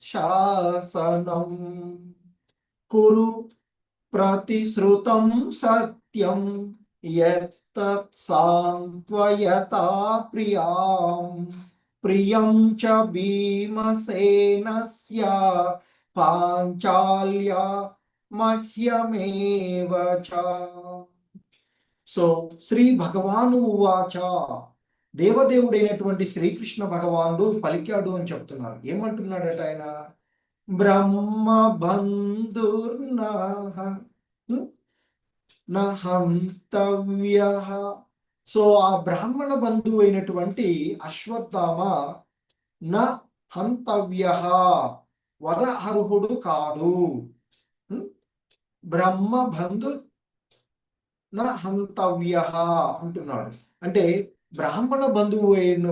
శాసనం కురు ప్రతిశ్రుతం సత్యం యత్తత్ సాంత్వయతా ప్రియం చ భీమసేనస్య పాంచాల్య మహ్యమేవ చ. సో శ్రీ భగవాను ఉవాచ, దేవదేవుడైనటువంటి శ్రీకృష్ణ భగవానుడు పలికాడు అని చెప్తున్నారు. ఏమంటున్నాడట ఆయన? బ్రహ్మ బంధుర్నః నహంతవ్యః. సో ఆ బ్రాహ్మణ బంధువు అయినటువంటి అశ్వత్థామ న హంతవ్యః, వద అర్హుడు కాడు. బ్రహ్మ బంధు న హంతవ్యః అంటున్నాడు. అంటే బ్రాహ్మణ బంధువు అయిన,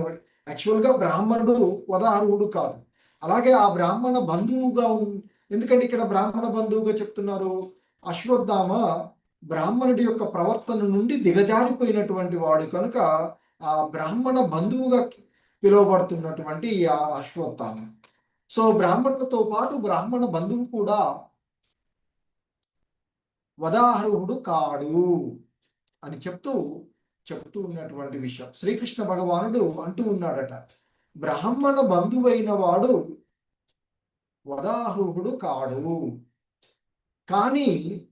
యాక్చువల్గా బ్రాహ్మణుడు వద అర్హుడు కాదు. అలాగే ఆ బ్రాహ్మణ బంధువుగా ఎందుకంటే ఇక్కడ బ్రాహ్మణ బంధువుగా చెప్తున్నారు? అశ్వత్థామ బ్రాహ్మణుడి యొక్క ప్రవర్తన నుండి దిగజారిపోయినటువంటి వాడు కనుక ఆ బ్రాహ్మణ బంధువుగా పిలువబడుతున్నటువంటి ఆ అశ్వత్థామ. సో బ్రాహ్మణులతో పాటు బ్రాహ్మణ బంధువు కూడా వదార్హుడు కాడు అని చెప్తూ ఉన్నటువంటి విషయం శ్రీకృష్ణ భగవానుడు అంటూ ఉన్నాడట. బ్రాహ్మణ బంధువైన వాడు వదార్హుడు కాడు, కానీ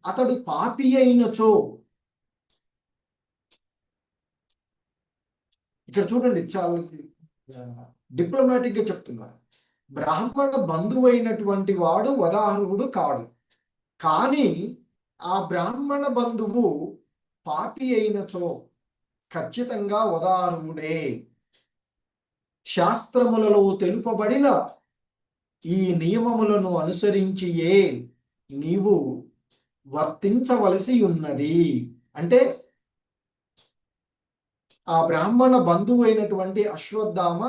అతడు పాపి అయినచో. ఇక్కడ చూడండి, చాలా డిప్లొమాటిక్ గా చెప్తున్నారు. బ్రాహ్మణ బంధువైనటువంటి వాడు వదార్హుడు కాడు, కానీ ఆ బ్రాహ్మణ బంధువు పాపి అయినచో ఖచ్చితంగా వదార్హుడే. శాస్త్రములలో తెలుపబడిన ఈ నియమములను అనుసరించియే నీవు వర్తించవలసి ఉన్నది. అంటే ఆ బ్రాహ్మణ బంధువు అయినటువంటి అశ్వత్థామ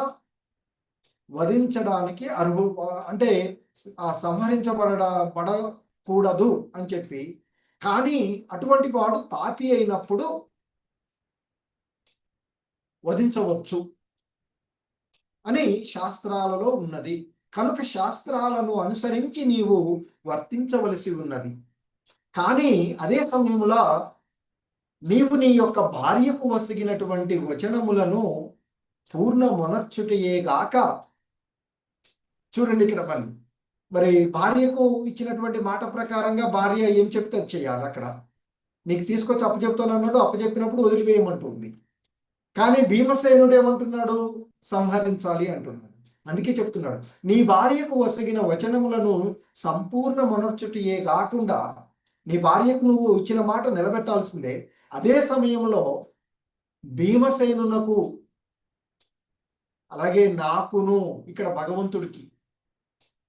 వధించడానికి అంటే ఆ సంహరించబడకూడదు అని చెప్పి, కానీ అటువంటి వాడు పాపి అయినప్పుడు వధించవచ్చు అని శాస్త్రాలలో ఉన్నది. కనుక శాస్త్రాలను అనుసరించి నీవు వర్తించవలసి ఉన్నది. కానీ అదే సమయంలో నీవు నీ యొక్క భార్యకు వసిగినటువంటి వచనములను పూర్ణమునర్చుటయేగాక. చూడండి ఇక్కడ మరి భార్యకు ఇచ్చినటువంటి మాట ప్రకారంగా భార్య ఏం చెప్తే అది చేయాలి. అక్కడ నీకు తీసుకొచ్చి అప్పచెప్తాను అన్నాడు, అప్పచెప్పినప్పుడు వదిలివేయమంటుంది. కానీ భీమసేనుడు ఏమంటున్నాడు? సంహరించాలి అంటున్నాడు. అందుకే చెప్తున్నాడు, నీ భార్యకు వసగిన వచనములను సంపూర్ణ మొనర్చుటయే కాకుండా నీ భార్యకు నువ్వు ఇచ్చిన మాట నిలబెట్టాల్సిందే. అదే సమయంలో భీమసేనునకు అలాగే నాకును, ఇక్కడ భగవంతుడికి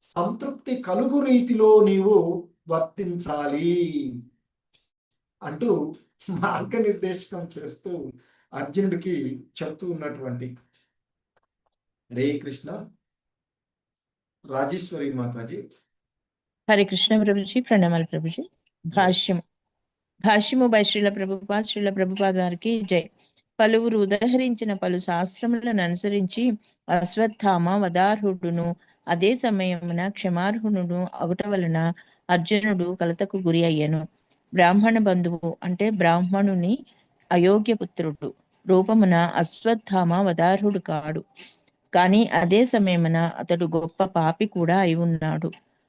సంతృప్తి కలుగు రీతిలో నీవు వర్తించాలి అంటూ మార్గనిర్దేశకం చేస్తూ అర్జునుడికి చెప్తూ ఉన్నటువంటి. హరే కృష్ణ. రాజేశ్వరి మాతాజీ. హరే కృష్ణ ప్రభుజీ, ప్రణామాలు ప్రభుజీ. భాష్యము బై శ్రీల ప్రభుపాద్ వారికి జై. పలువురు ఉదహరించిన పలు శాస్త్రములను అనుసరించి అశ్వత్థామ వదార్హుడును అదే సమయమున క్షమార్హునుడు అగుట వలన అర్జునుడు కలతకు గురి అయ్యను. బ్రాహ్మణ బంధువు అంటే బ్రాహ్మణుని అయోగ్య పుత్రుడు రూపమున అశ్వత్థామ వదార్హుడు కాడు, కానీ అదే సమయమున అతడు గొప్ప పాపి కూడా అయి ఉన్నాడు.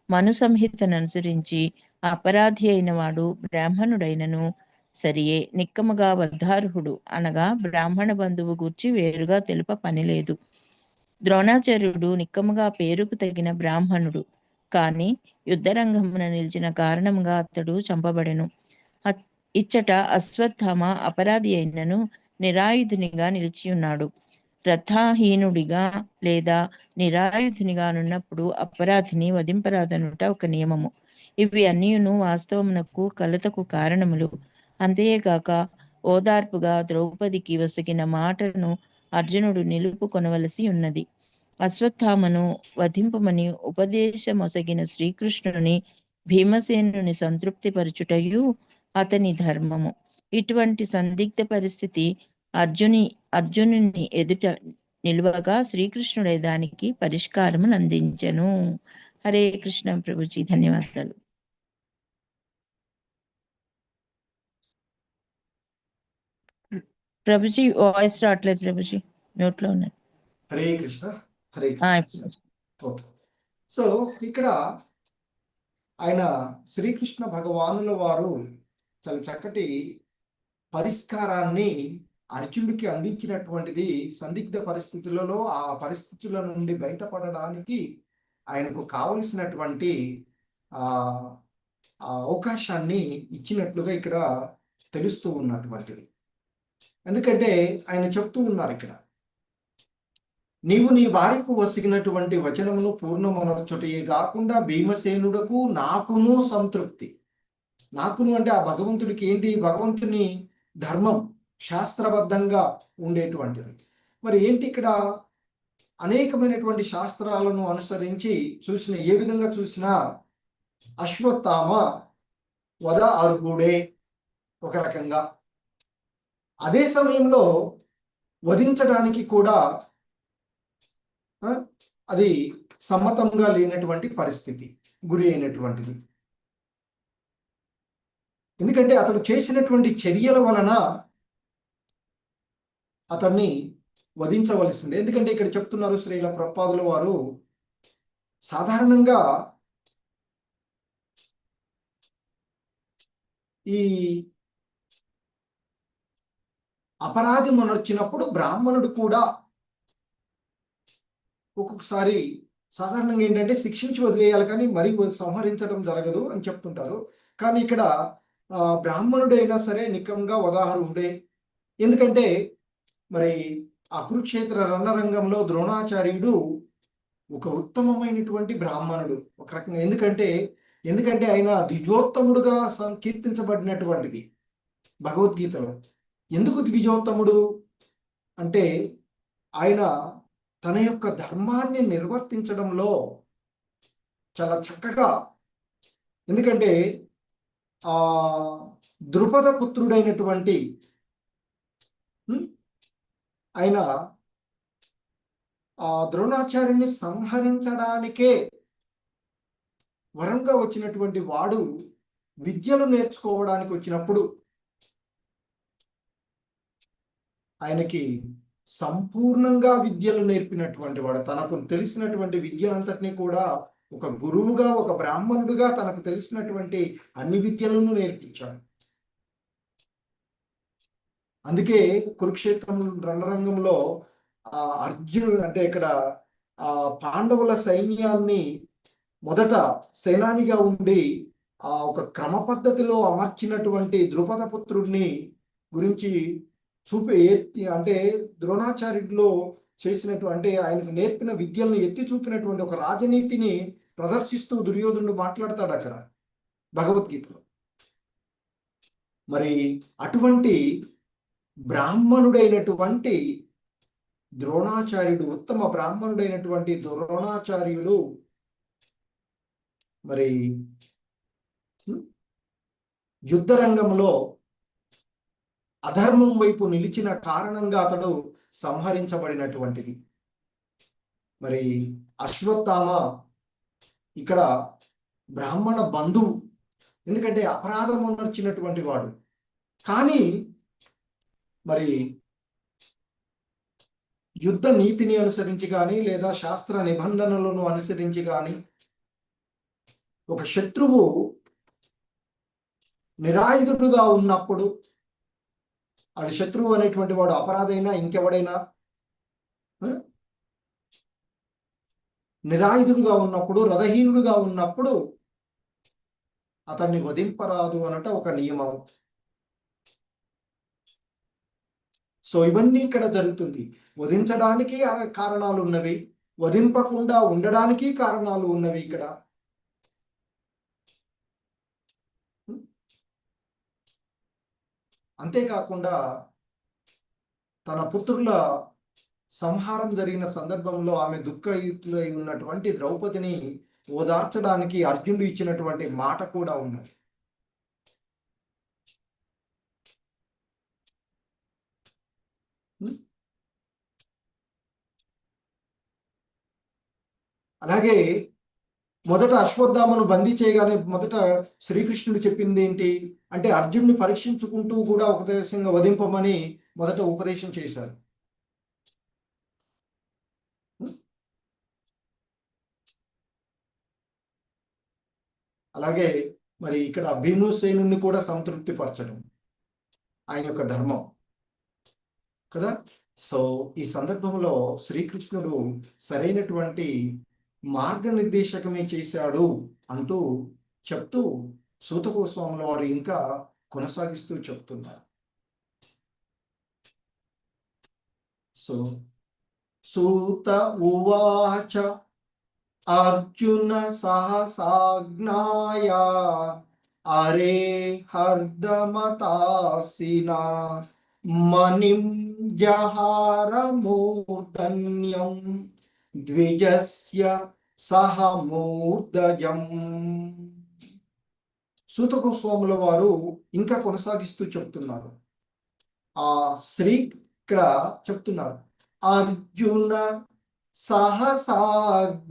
మను సంహితను అనుసరించి అపరాధి అయిన వాడు బ్రాహ్మణుడైనను సరియే నిక్కముగా వధార్హుడు అనగా బ్రాహ్మణ బంధువు గూర్చి వేరుగా తెలుప పనిలేదు. ద్రోణాచార్యుడు నిక్కముగా పేరుకు తగిన బ్రాహ్మణుడు, కానీ యుద్ధరంగమున నిలిచిన కారణంగా అతడు చంపబడెను. ఇచ్చట అశ్వత్థామ అపరాధి అయినను నిరాయుధునిగా నిలిచియున్నాడు. రథాహీనుడిగా లేదా నిరాయుధునిగానున్నప్పుడు అపరాధిని వధింపరాదనుట ఒక నియమము. ఇవి అన్నీయును వాస్తవమునకు కలతకు కారణములు. అంతేగాక ఓదార్పుగా ద్రౌపదికి వసగిన మాటను అర్జునుడు నిలుపుకొనవలసి ఉన్నది. అశ్వత్థామను వధింపమని ఉపదేశమొసగిన శ్రీకృష్ణుని భీమసేనుని సంతృప్తిపరచుటయు అతని ధర్మము. ఇటువంటి సందిగ్ధ పరిస్థితి అర్జునుని ఎదుట నిలువగా శ్రీకృష్ణుడే దానికి పరిష్కారము అందించెను. హరే కృష్ణ ప్రభుజీ, ధన్యవాదాలు. ప్రభుజీ వాయిస్ రావట్లేదు ప్రభుజీ, మ్యూట్ లో ఉన్నారు. హరే కృష్ణ. హరే కృష్ణ. ఓకే. సో ఇక్కడ ఆయన శ్రీకృష్ణ భగవానుల వారు చాలా చక్కటి పరిష్కారాన్ని అర్జునుడికి అందించినటువంటిది. సందిగ్ధ పరిస్థితులలో ఆ పరిస్థితుల నుండి బయటపడడానికి ఆయనకు కావలసినటువంటి అవకాశాన్ని ఇచ్చినట్లుగా ఇక్కడ తెలుస్తూ ఉన్నటువంటిది. ఎందుకంటే ఆయన చెప్తూ ఉన్నారు ఇక్కడ, నీవు నీ భార్యకు వసిగినటువంటి వచనమును పూర్ణమనర్చుటయే కాకుండా భీమసేనుడకు నాకును సంతృప్తి. నాకును అంటే ఆ భగవంతుడికి ఏంటి? భగవంతుని ధర్మం శాస్త్రబద్ధంగా ఉండేటువంటిది. మరి ఏంటి ఇక్కడ అనేకమైనటువంటి శాస్త్రాలను అనుసరించి చూసిన ఏ విధంగా చూసినా అశ్వత్థామ వద అర్హుడే ఒక రకంగా. అదే సమయంలో వధించడానికి కూడా అది సమ్మతంగా లేనటువంటి పరిస్థితి గురి అయినటువంటిది. ఎందుకంటే అతడు చేసినటువంటి చర్యల వలన అతన్ని వధించవలసిందే. ఎందుకంటే ఇక్కడ చెప్తున్నారు శ్రీల ప్రభుపాదుల వారు, సాధారణంగా ఈ అపరాధి మొనర్చినప్పుడు బ్రాహ్మణుడు కూడా ఒక్కొక్కసారి సాధారణంగా ఏంటంటే శిక్షించి వదిలేయాలి, కానీ మరి సంహరించడం జరగదు అని చెప్తుంటారు. కానీ ఇక్కడ బ్రాహ్మణుడైనా సరే నికంగా వదాహరుడే. ఎందుకంటే మరి ఆ కురుక్షేత్ర రణరంగంలో ద్రోణాచార్యుడు ఒక ఉత్తమమైనటువంటి బ్రాహ్మణుడు ఒక రకంగా. ఎందుకంటే ఆయన ద్విజోత్తముడుగా కీర్తించబడినటువంటిది భగవద్గీతలో. ఎందుకు ద్విజోత్తముడు అంటే ఆయన తన యొక్క ధర్మాన్ని నిర్వర్తించడంలో చాలా చక్కగా, ఎందుకంటే ద్రుపద పుత్రుడైనటువంటి ఆయన ద్రోణాచార్యుని సంహరించడానికే వరంగా వచ్చినటువంటి వాడు విద్యలు నేర్చుకోవడానికి వచ్చినప్పుడు ఆయనకి సంపూర్ణంగా విద్యలు నేర్పినటువంటి వాడు, తనకు తెలిసినటువంటి విద్యలంతటినీ కూడా ఒక గురువుగా, ఒక బ్రాహ్మణుడుగా తనకు తెలిసినటువంటి అన్ని విద్యలను నేర్పించాడు. అందుకే కురుక్షేత్రం రణరంగంలో అర్జునుడు అంటే ఇక్కడ పాండవుల సైన్యాన్ని మొదట సేనానిగా ఉండి ఒక క్రమ పద్ధతిలో అమర్చినటువంటి ద్రుపద పుత్రుడిని గురించి అంటే ద్రోణాచార్యుడిలో చేసినటువంటి ఆయనకు నేర్పిన విద్యలను ఎత్తి చూపినటువంటి ఒక రాజనీతిని ప్రదర్శిస్తూ దుర్యోధనుడు మాట్లాడతాడు అక్కడ భగవద్గీతలో. మరి అటువంటి బ్రాహ్మణుడైనటువంటి ద్రోణాచార్యుడు, ఉత్తమ బ్రాహ్మణుడైనటువంటి ద్రోణాచార్యుడు మరి యుద్ధ రంగంలో అధర్మం వైపు నిలిచిన కారణంగా అతడు సంహరించబడినటువంటిది. మరి అశ్వత్థామ ఇక్కడ బ్రాహ్మణ బంధువు, ఎందుకంటే అపరాధం ఉన్నటువంటి వాడు. కానీ మరి యుద్ధ నీతిని అనుసరించి కానీ లేదా శాస్త్ర నిబంధనలను అనుసరించి కానీ ఒక శత్రువు నిరాయుధుడుగా ఉన్నప్పుడు, అది శత్రువు అనేటువంటి వాడు అపరాధైనా ఇంకెవడైనా నిరాయుధుడుగా ఉన్నప్పుడు, రథహీనుడుగా ఉన్నప్పుడు అతన్ని వధింపరాదు అనట ఒక నియమం. సో ఇవన్నీ ఇక్కడ జరుగుతుంది. వధించడానికి కారణాలు ఉన్నవి, వధింపకుండా ఉండడానికి కారణాలు ఉన్నవి ఇక్కడ. అంతేకాకుండా తన పుత్రుల సంహారం జరిగిన సందర్భంలో ఆమె దుఃఖయుతులై ఉన్నటువంటి ద్రౌపదిని ఓదార్చడానికి అర్జునుడు ఇచ్చినటువంటి మాట కూడా ఉన్నది. అలాగే మొదట అశ్వత్థామను బందీ చేయగానే మొదట శ్రీకృష్ణుడు చెప్పింది ఏంటి అంటే, అర్జునుడిని పరీక్షించుకుంటూ కూడా ఉపదేశంగా వధింపమని మొదట ఉపదేశం చేశారు. అలాగే మరి ఇక్కడ భీమసేనుని కూడా సంతృప్తిపరచడం ఆయన యొక్క ధర్మం కదా. సో ఈ సందర్భంలో శ్రీకృష్ణుడు సరైనటువంటి మార్గనిర్దేశకమే చేశాడు అంటూ చెప్తూ సూత గోస్వాముల వారు ఇంకా కొనసాగిస్తూ చెప్తున్నారు. సో సూత ఉవాచ అర్జున సహసాజ్ఞాయ అరే హర్దమతాసినా మణిం జహార మూర్ధన్యం ద్విజస్య సహ మూర్ధజం. సూత గోస్వాముల వారు ఇంకా కొనసాగిస్తూ చెప్తున్నారు. ఆ శ్రీ ఇక్కడ చెప్తున్నారు, అర్జున సహసాజ్ఞాయ.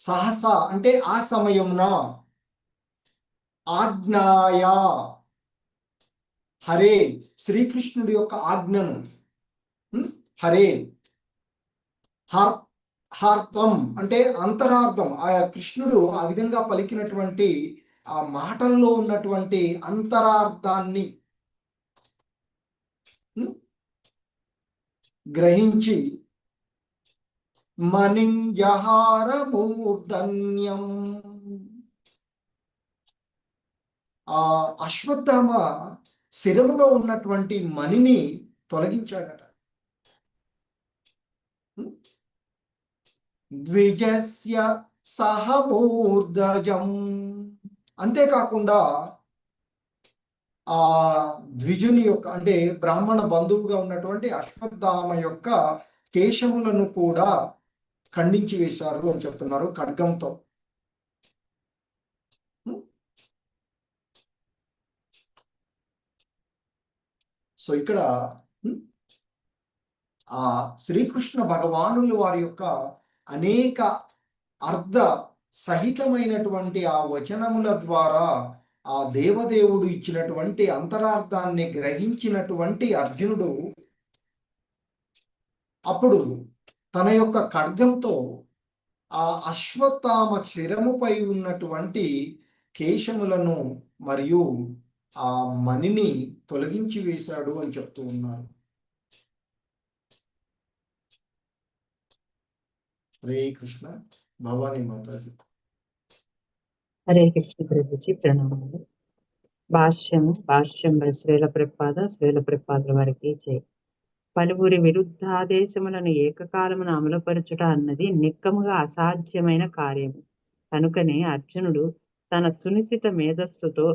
సహస అంటే ఆ సమయమున, ఆజ్ఞాయ హరే శ్రీకృష్ణుడి యొక్క ఆజ్ఞను, హరే హార్తం అంటే అంతరార్థం, ఆ కృష్ణుడు ఆ విధంగా పలికినటువంటి ఆ మాటల్లో ఉన్నటువంటి అంతరార్థాన్ని గ్రహించి మణిం జహార మూర్ధన్యం, ఆ అశ్వత్థామ శిరములో ఉన్నటువంటి మణిని తొలగించాడట. ద్విజస్య సహ మూర్ధజం, అంతేకాకుండా ఆ ద్విజుని యొక్క అంటే బ్రాహ్మణ బంధువుగా ఉన్నటువంటి అశ్వత్థామ యొక్క కేశములను కూడా ఖండించి వేశారు అని చెప్తున్నారు ఖడ్గంతో. సో ఇక్కడ ఆ శ్రీకృష్ణ భగవానులు వారి యొక్క అనేక అర్థ సహితమైనటువంటి ఆ వచనముల ద్వారా ఆ దేవదేవుడు ఇచ్చినటువంటి అంతరార్థాన్ని గ్రహించినటువంటి అర్జునుడు అప్పుడు తన యొక్క ఖడ్గంతో ఆ అశ్వత్థామ శిరముపై ఉన్నటువంటి కేశములను మరియు ఆ మణిని తొలగించి వేశాడు అని చెప్తూ ఉన్నారు. హరే కృష్ణ. భవానీ మాతాజీ. హరే కృష్ణ ప్రభుజీ, ప్రణామాలు. భాష్యం శ్రీల ప్రపాదుల వారికి జై. పలువురి విరుద్ధాదేశములను ఏకకాలమున అమలుపరచుట అన్నది నిక్కముగా అసాధ్యమైన కార్యము. కనుకనే అర్జునుడు తన సునిశిత మేధస్సుతో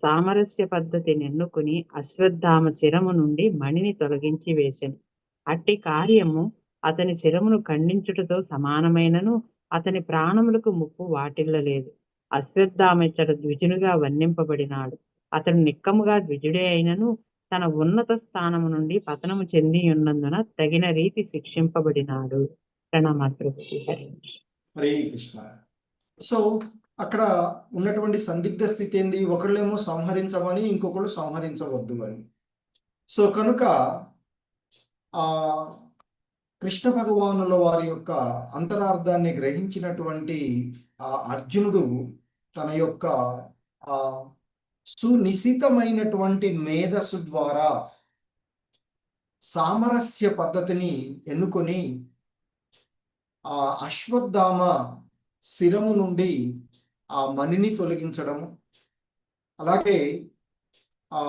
సామరస్య పద్ధతిని ఎన్నుకుని అశ్వత్థామ శిరము నుండి మణిని తొలగించి వేసెను. అట్టి కార్యము అతని శిరమును ఖండించుటతో సమానమైనను అతని ప్రాణములకు ముప్పు వాటిల్లలేదు. అశ్వత్థామిచ్చట ద్విజునిగా వర్ణింపబడినాడు. అతడు నిక్కముగా ద్విజుడే అయినను తన ఉన్నత స్థానము నుండి పతనము చెంది ఉన్నందున తగిన రీతి శిక్షింపబడినాడు. ప్రణామాతృపతి. హరే కృష్ణ. సో అక్కడ ఉన్నటువంటి సందిగ్ధ స్థితి ఏంది, ఒకళ్ళేమో సంహరించమని ఇంకొకళ్ళు సంహరించవద్దు అని. సో కనుక ఆ కృష్ణ భగవానుల వారి యొక్క అంతరార్థాన్ని గ్రహించినటువంటి ఆ అర్జునుడు తన యొక్క ఆ సునిశితమైనటువంటి మేధస్సు ద్వారా సామరస్య పద్ధతిని ఎన్నుకొని ఆ అశ్వత్థామ శిరము నుండి ఆ మణిని తొలగించడము, అలాగే ఆ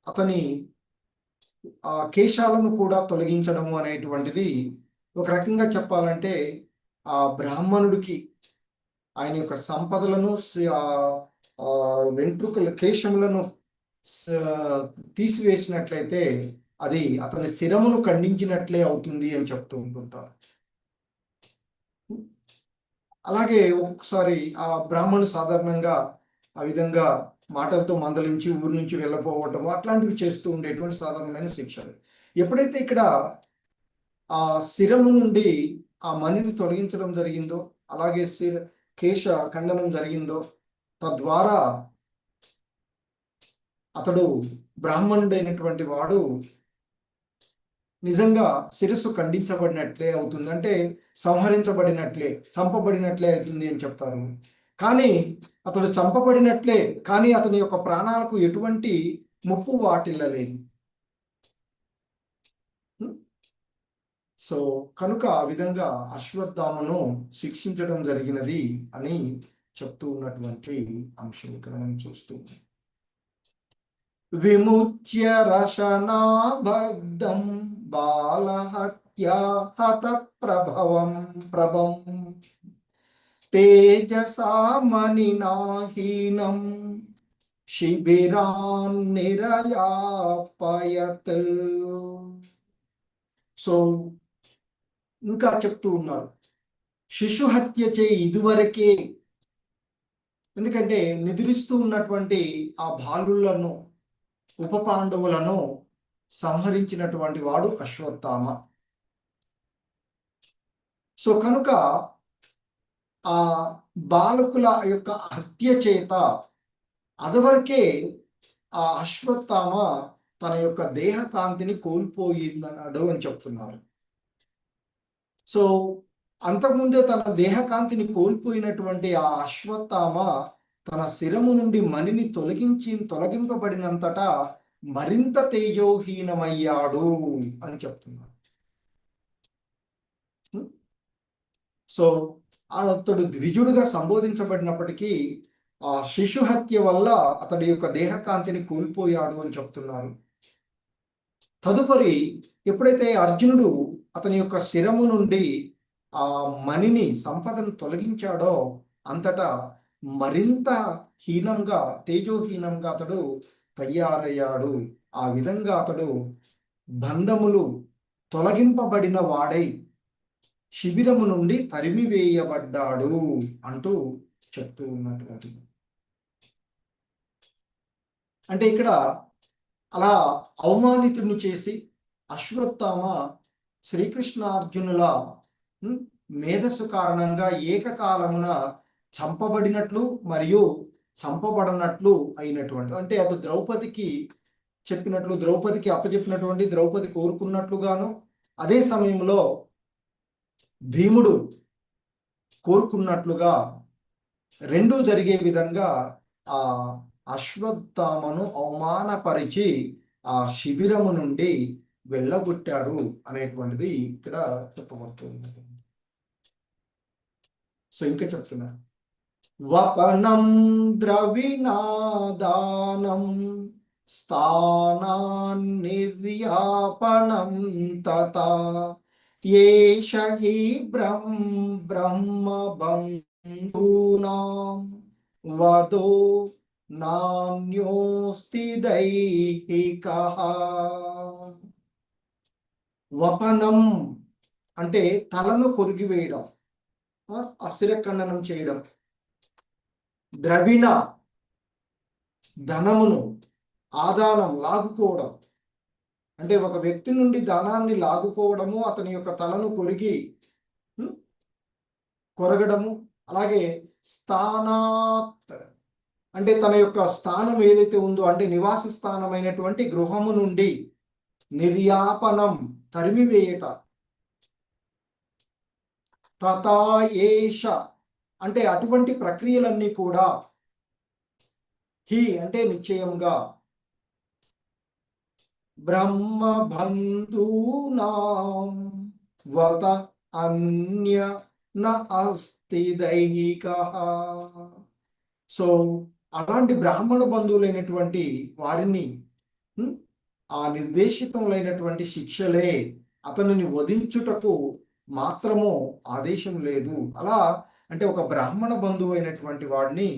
అతని ఆ కేశాలను కూడా తొలగించడము అనేటువంటిది ఒక రకంగా చెప్పాలంటే ఆ బ్రాహ్మణుడికి ఆయన యొక్క సంపదలను వెంట్రుకల కేశములను తీసివేసినట్లయితే అది అతని శిరమును ఖండించినట్లే అవుతుంది అని చెప్తూ ఉంటుంటారు. అలాగే ఒక్కొక్కసారి ఆ బ్రాహ్మణులు సాధారణంగా ఆ విధంగా మాటలతో మందలించి ఊరి నుంచి వెళ్ళపోవటము అట్లాంటివి చేస్తూ ఉండేటువంటి సాధారణమైన శిక్షలు. ఎప్పుడైతే ఇక్కడ ఆ శిరము నుండి ఆ మణిని తొలగించడం జరిగిందో, అలాగే కేశ ఖండనం జరిగిందో, తద్వారా అతడు బ్రాహ్మణుడైనటువంటి వాడు నిజంగా శిరస్సు ఖండించబడినట్లే అవుతుంది, అంటే సంహరించబడినట్లే, చంపబడినట్లే అవుతుంది అని చెప్తారు. కానీ అతడు చంపబడినట్లే, కానీ అతని యొక్క ప్రాణాలకు ఎటువంటి ముప్పు వాటిల్లలేదు. సో కనుక ఆ విధంగా అశ్వత్థామను శిక్షించడం జరిగినది అని చెప్తూ ఉన్నటువంటి అంశం ఇక్కడ మనం చూస్తూ విముచ్య రశనాబద్ధం బాలహత్యా హత ప్రభం తేజసామనినాహీనం శిబిరాన్ నిరయాపయత్. సో ఇంకా చెప్తూ ఉన్నారు, శిశు హత్య చే ఇదివరకే, ఎందుకంటే నిద్రిస్తూ ఉన్నటువంటి ఆ బాలులను ఉప పాండవులను సంహరించినటువంటి వాడు అశ్వత్థామ. సో కనుక ఆ బాలకుల యొక్క హత్య చేత అదివరకే ఆ అశ్వత్థామ తన యొక్క దేహకాంతిని కోల్పోయిందన్నాడు అని చెప్తున్నారు. సో అంతకుముందే తన దేహకాంతిని కోల్పోయినటువంటి ఆ అశ్వత్థామ తన శిరము నుండి మణిని తొలగింపబడినంతటా మరింత తేజోహీనమయ్యాడు అని చెప్తున్నారు. సో అతడు ద్విజుడుగా సంబోధించబడినప్పటికీ ఆ శిశు హత్య వల్ల అతడి యొక్క దేహకాంతిని కోల్పోయాడు అని చెప్తున్నారు. తదుపరి ఎప్పుడైతే అర్జునుడు అతని యొక్క శిరము నుండి ఆ మణిని సంపదను తొలగించాడో అంతటా మరింత హీనంగా, తేజోహీనంగా అతడు తయారయ్యాడు. ఆ విధంగా అతడు బంధములు తొలగింపబడిన వాడై శిబిరము నుండి తరిమివేయబడ్డాడు అంటూ చెప్తూ ఉన్నటువంటి, అంటే ఇక్కడ అలా అవమానితుని చేసి అశ్వత్థామ శ్రీకృష్ణార్జునుల మేధస్సు కారణంగా ఏకకాలమున చంపబడినట్లు మరియు చంపబడనట్లు అయినటువంటి, అంటే అటు ద్రౌపదికి చెప్పినట్లు, ద్రౌపదికి అప్పచెప్పినటువంటి, ద్రౌపది కోరుకున్నట్లుగాను, అదే సమయంలో భీముడు కోరుకున్నట్లుగా రెండూ జరిగే విధంగా ఆ అశ్వత్థామను అవమానపరిచి ఆ శిబిరము నుండి వెళ్ళగొట్టారు అనేటువంటిది ఇక్కడ చెప్పబడుతుంది. సో ఇంకా చెప్తున్నారు, వపనం ద్రవిణాదానం స్థానాన్నిర్యాపణం తథా ఏష హి బ్రహ్మ బంధూనాం వదో నాన్యోస్తి దైహికః. వపనం అంటే తలను కొరిగివేయడం, అశిరఖండనం చేయడం. ద్రవిణ ధనమును, ఆదానం లాగుకోవడం, అంటే ఒక వ్యక్తి నుండి ధనాన్ని లాగుకోవడము, అతని యొక్క తలను కొరగడము. అలాగే స్థానాత్ అంటే తన యొక్క స్థానం ఏదైతే ఉందో, అంటే నివాస స్థానమైనటువంటి గృహము నుండి నిర్యాపనం తరిమివేయట, తథా ఏష అంటే అటువంటి ప్రక్రియలన్నీ కూడా, హి అంటే నిశ్చయంగా, బ్రహ్మ బంధూనాం వత అన్య న అస్తి దైహికః. సో అలాంటి బ్రాహ్మణ బంధువులైనటువంటి వారిని ఆ నిర్దేశితములైనటువంటి శిక్షలే అతనిని వధించుటకు మాత్రము ఆదేశం లేదు. అలా అంటే ఒక బ్రాహ్మణ బంధువు అయినటువంటి వాడిని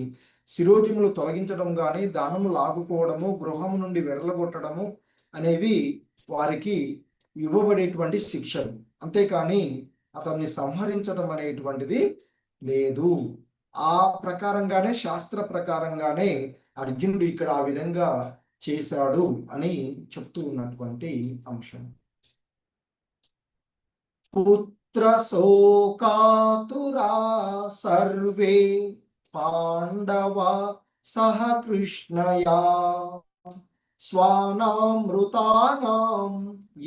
శిరోజములు తొలగించడం కానీ, దానము లాగుకోవడము, గృహం నుండి వెడలగొట్టడము అనేవి వారికి ఇవ్వబడేటువంటి శిక్షలు. అంతేకాని అతన్ని సంహరించడం అనేటువంటిది లేదు. ఆ ప్రకారంగానే, శాస్త్ర ప్రకారంగానే అర్జునుడు ఇక్కడ ఆ విధంగా చేశాడు అని చెప్తూ ఉన్నటువంటి అంశం. పుత్ర శోకాతురా సర్వే పాండవ సహ కృష్ణయా స్వానామృతానాం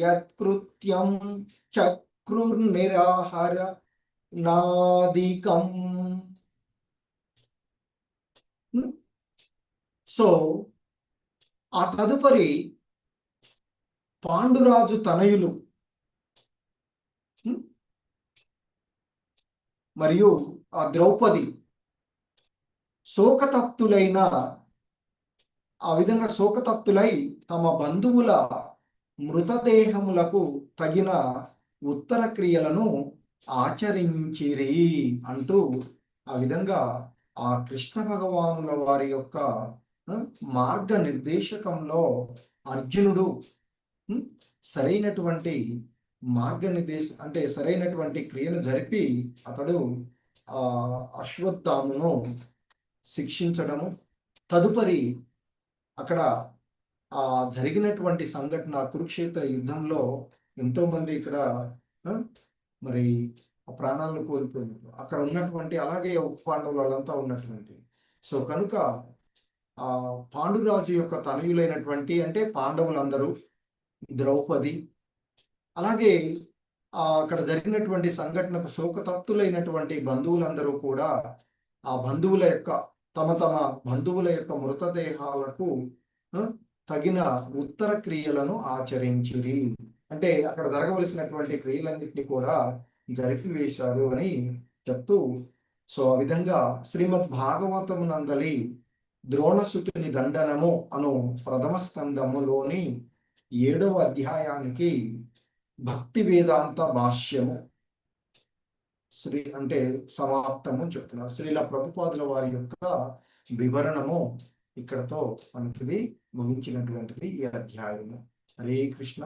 యత్కృత్యం చక్రుర్నిరహర నాదికం. సో ఆ తదుపరి పాండురాజు తనయులు మరియు ఆ ద్రౌపది శోకతప్తులైన, ఆ విధంగా శోకతప్తులై తమ బంధువుల మృతదేహములకు తగిన ఉత్తర క్రియలను ఆచరించిరి అంటూ ఆ విధంగా ఆ కృష్ణ భగవానుల వారి యొక్క మార్గ నిర్దేశకంలో అర్జునుడు సరైనటువంటి అంటే సరైనటువంటి క్రియను జరిపి అతడు ఆ అశ్వత్థామును శిక్షించడము. తదుపరి అక్కడ ఆ జరిగినటువంటి సంఘటన కురుక్షేత్ర యుద్ధంలో ఎంతో మంది ఇక్కడ మరి ప్రాణాలను కోల్పోయినారు. అక్కడ ఉన్నటువంటి అలాగే పాండవులు వాళ్ళంతా ఉన్నటువంటి. సో కనుక ఆ పాండురాజు యొక్క తనయులైనటువంటి అంటే పాండవులందరూ, ద్రౌపది, అలాగే అక్కడ జరిగినటువంటి సంఘటనకు శోకతప్తులైనటువంటి బంధువులందరూ కూడా ఆ బంధువుల యొక్క తమ బంధువుల యొక్క మృతదేహాలకు తగిన ఉత్తర క్రియలను ఆచరించిరి. అంటే అక్కడ జరగవలసినటువంటి క్రియలన్నింటినీ కూడా జరిపివేశాడు అని చెప్తూ, సో ఆ విధంగా శ్రీమద్ భాగవతం నందలి ద్రోణసుతుని దండనము అను ప్రథమ స్కందములోని 7వ అధ్యాయానికి భక్తి వేదాంత భాష్యము అంటే సమాప్తము చెప్తున్నారు. శ్రీల ప్రభుపాదుల వారి యొక్క వివరణము ఇక్కడతో మనకి ముగించినటువంటిది ఈ అధ్యాయము. హరే కృష్ణ.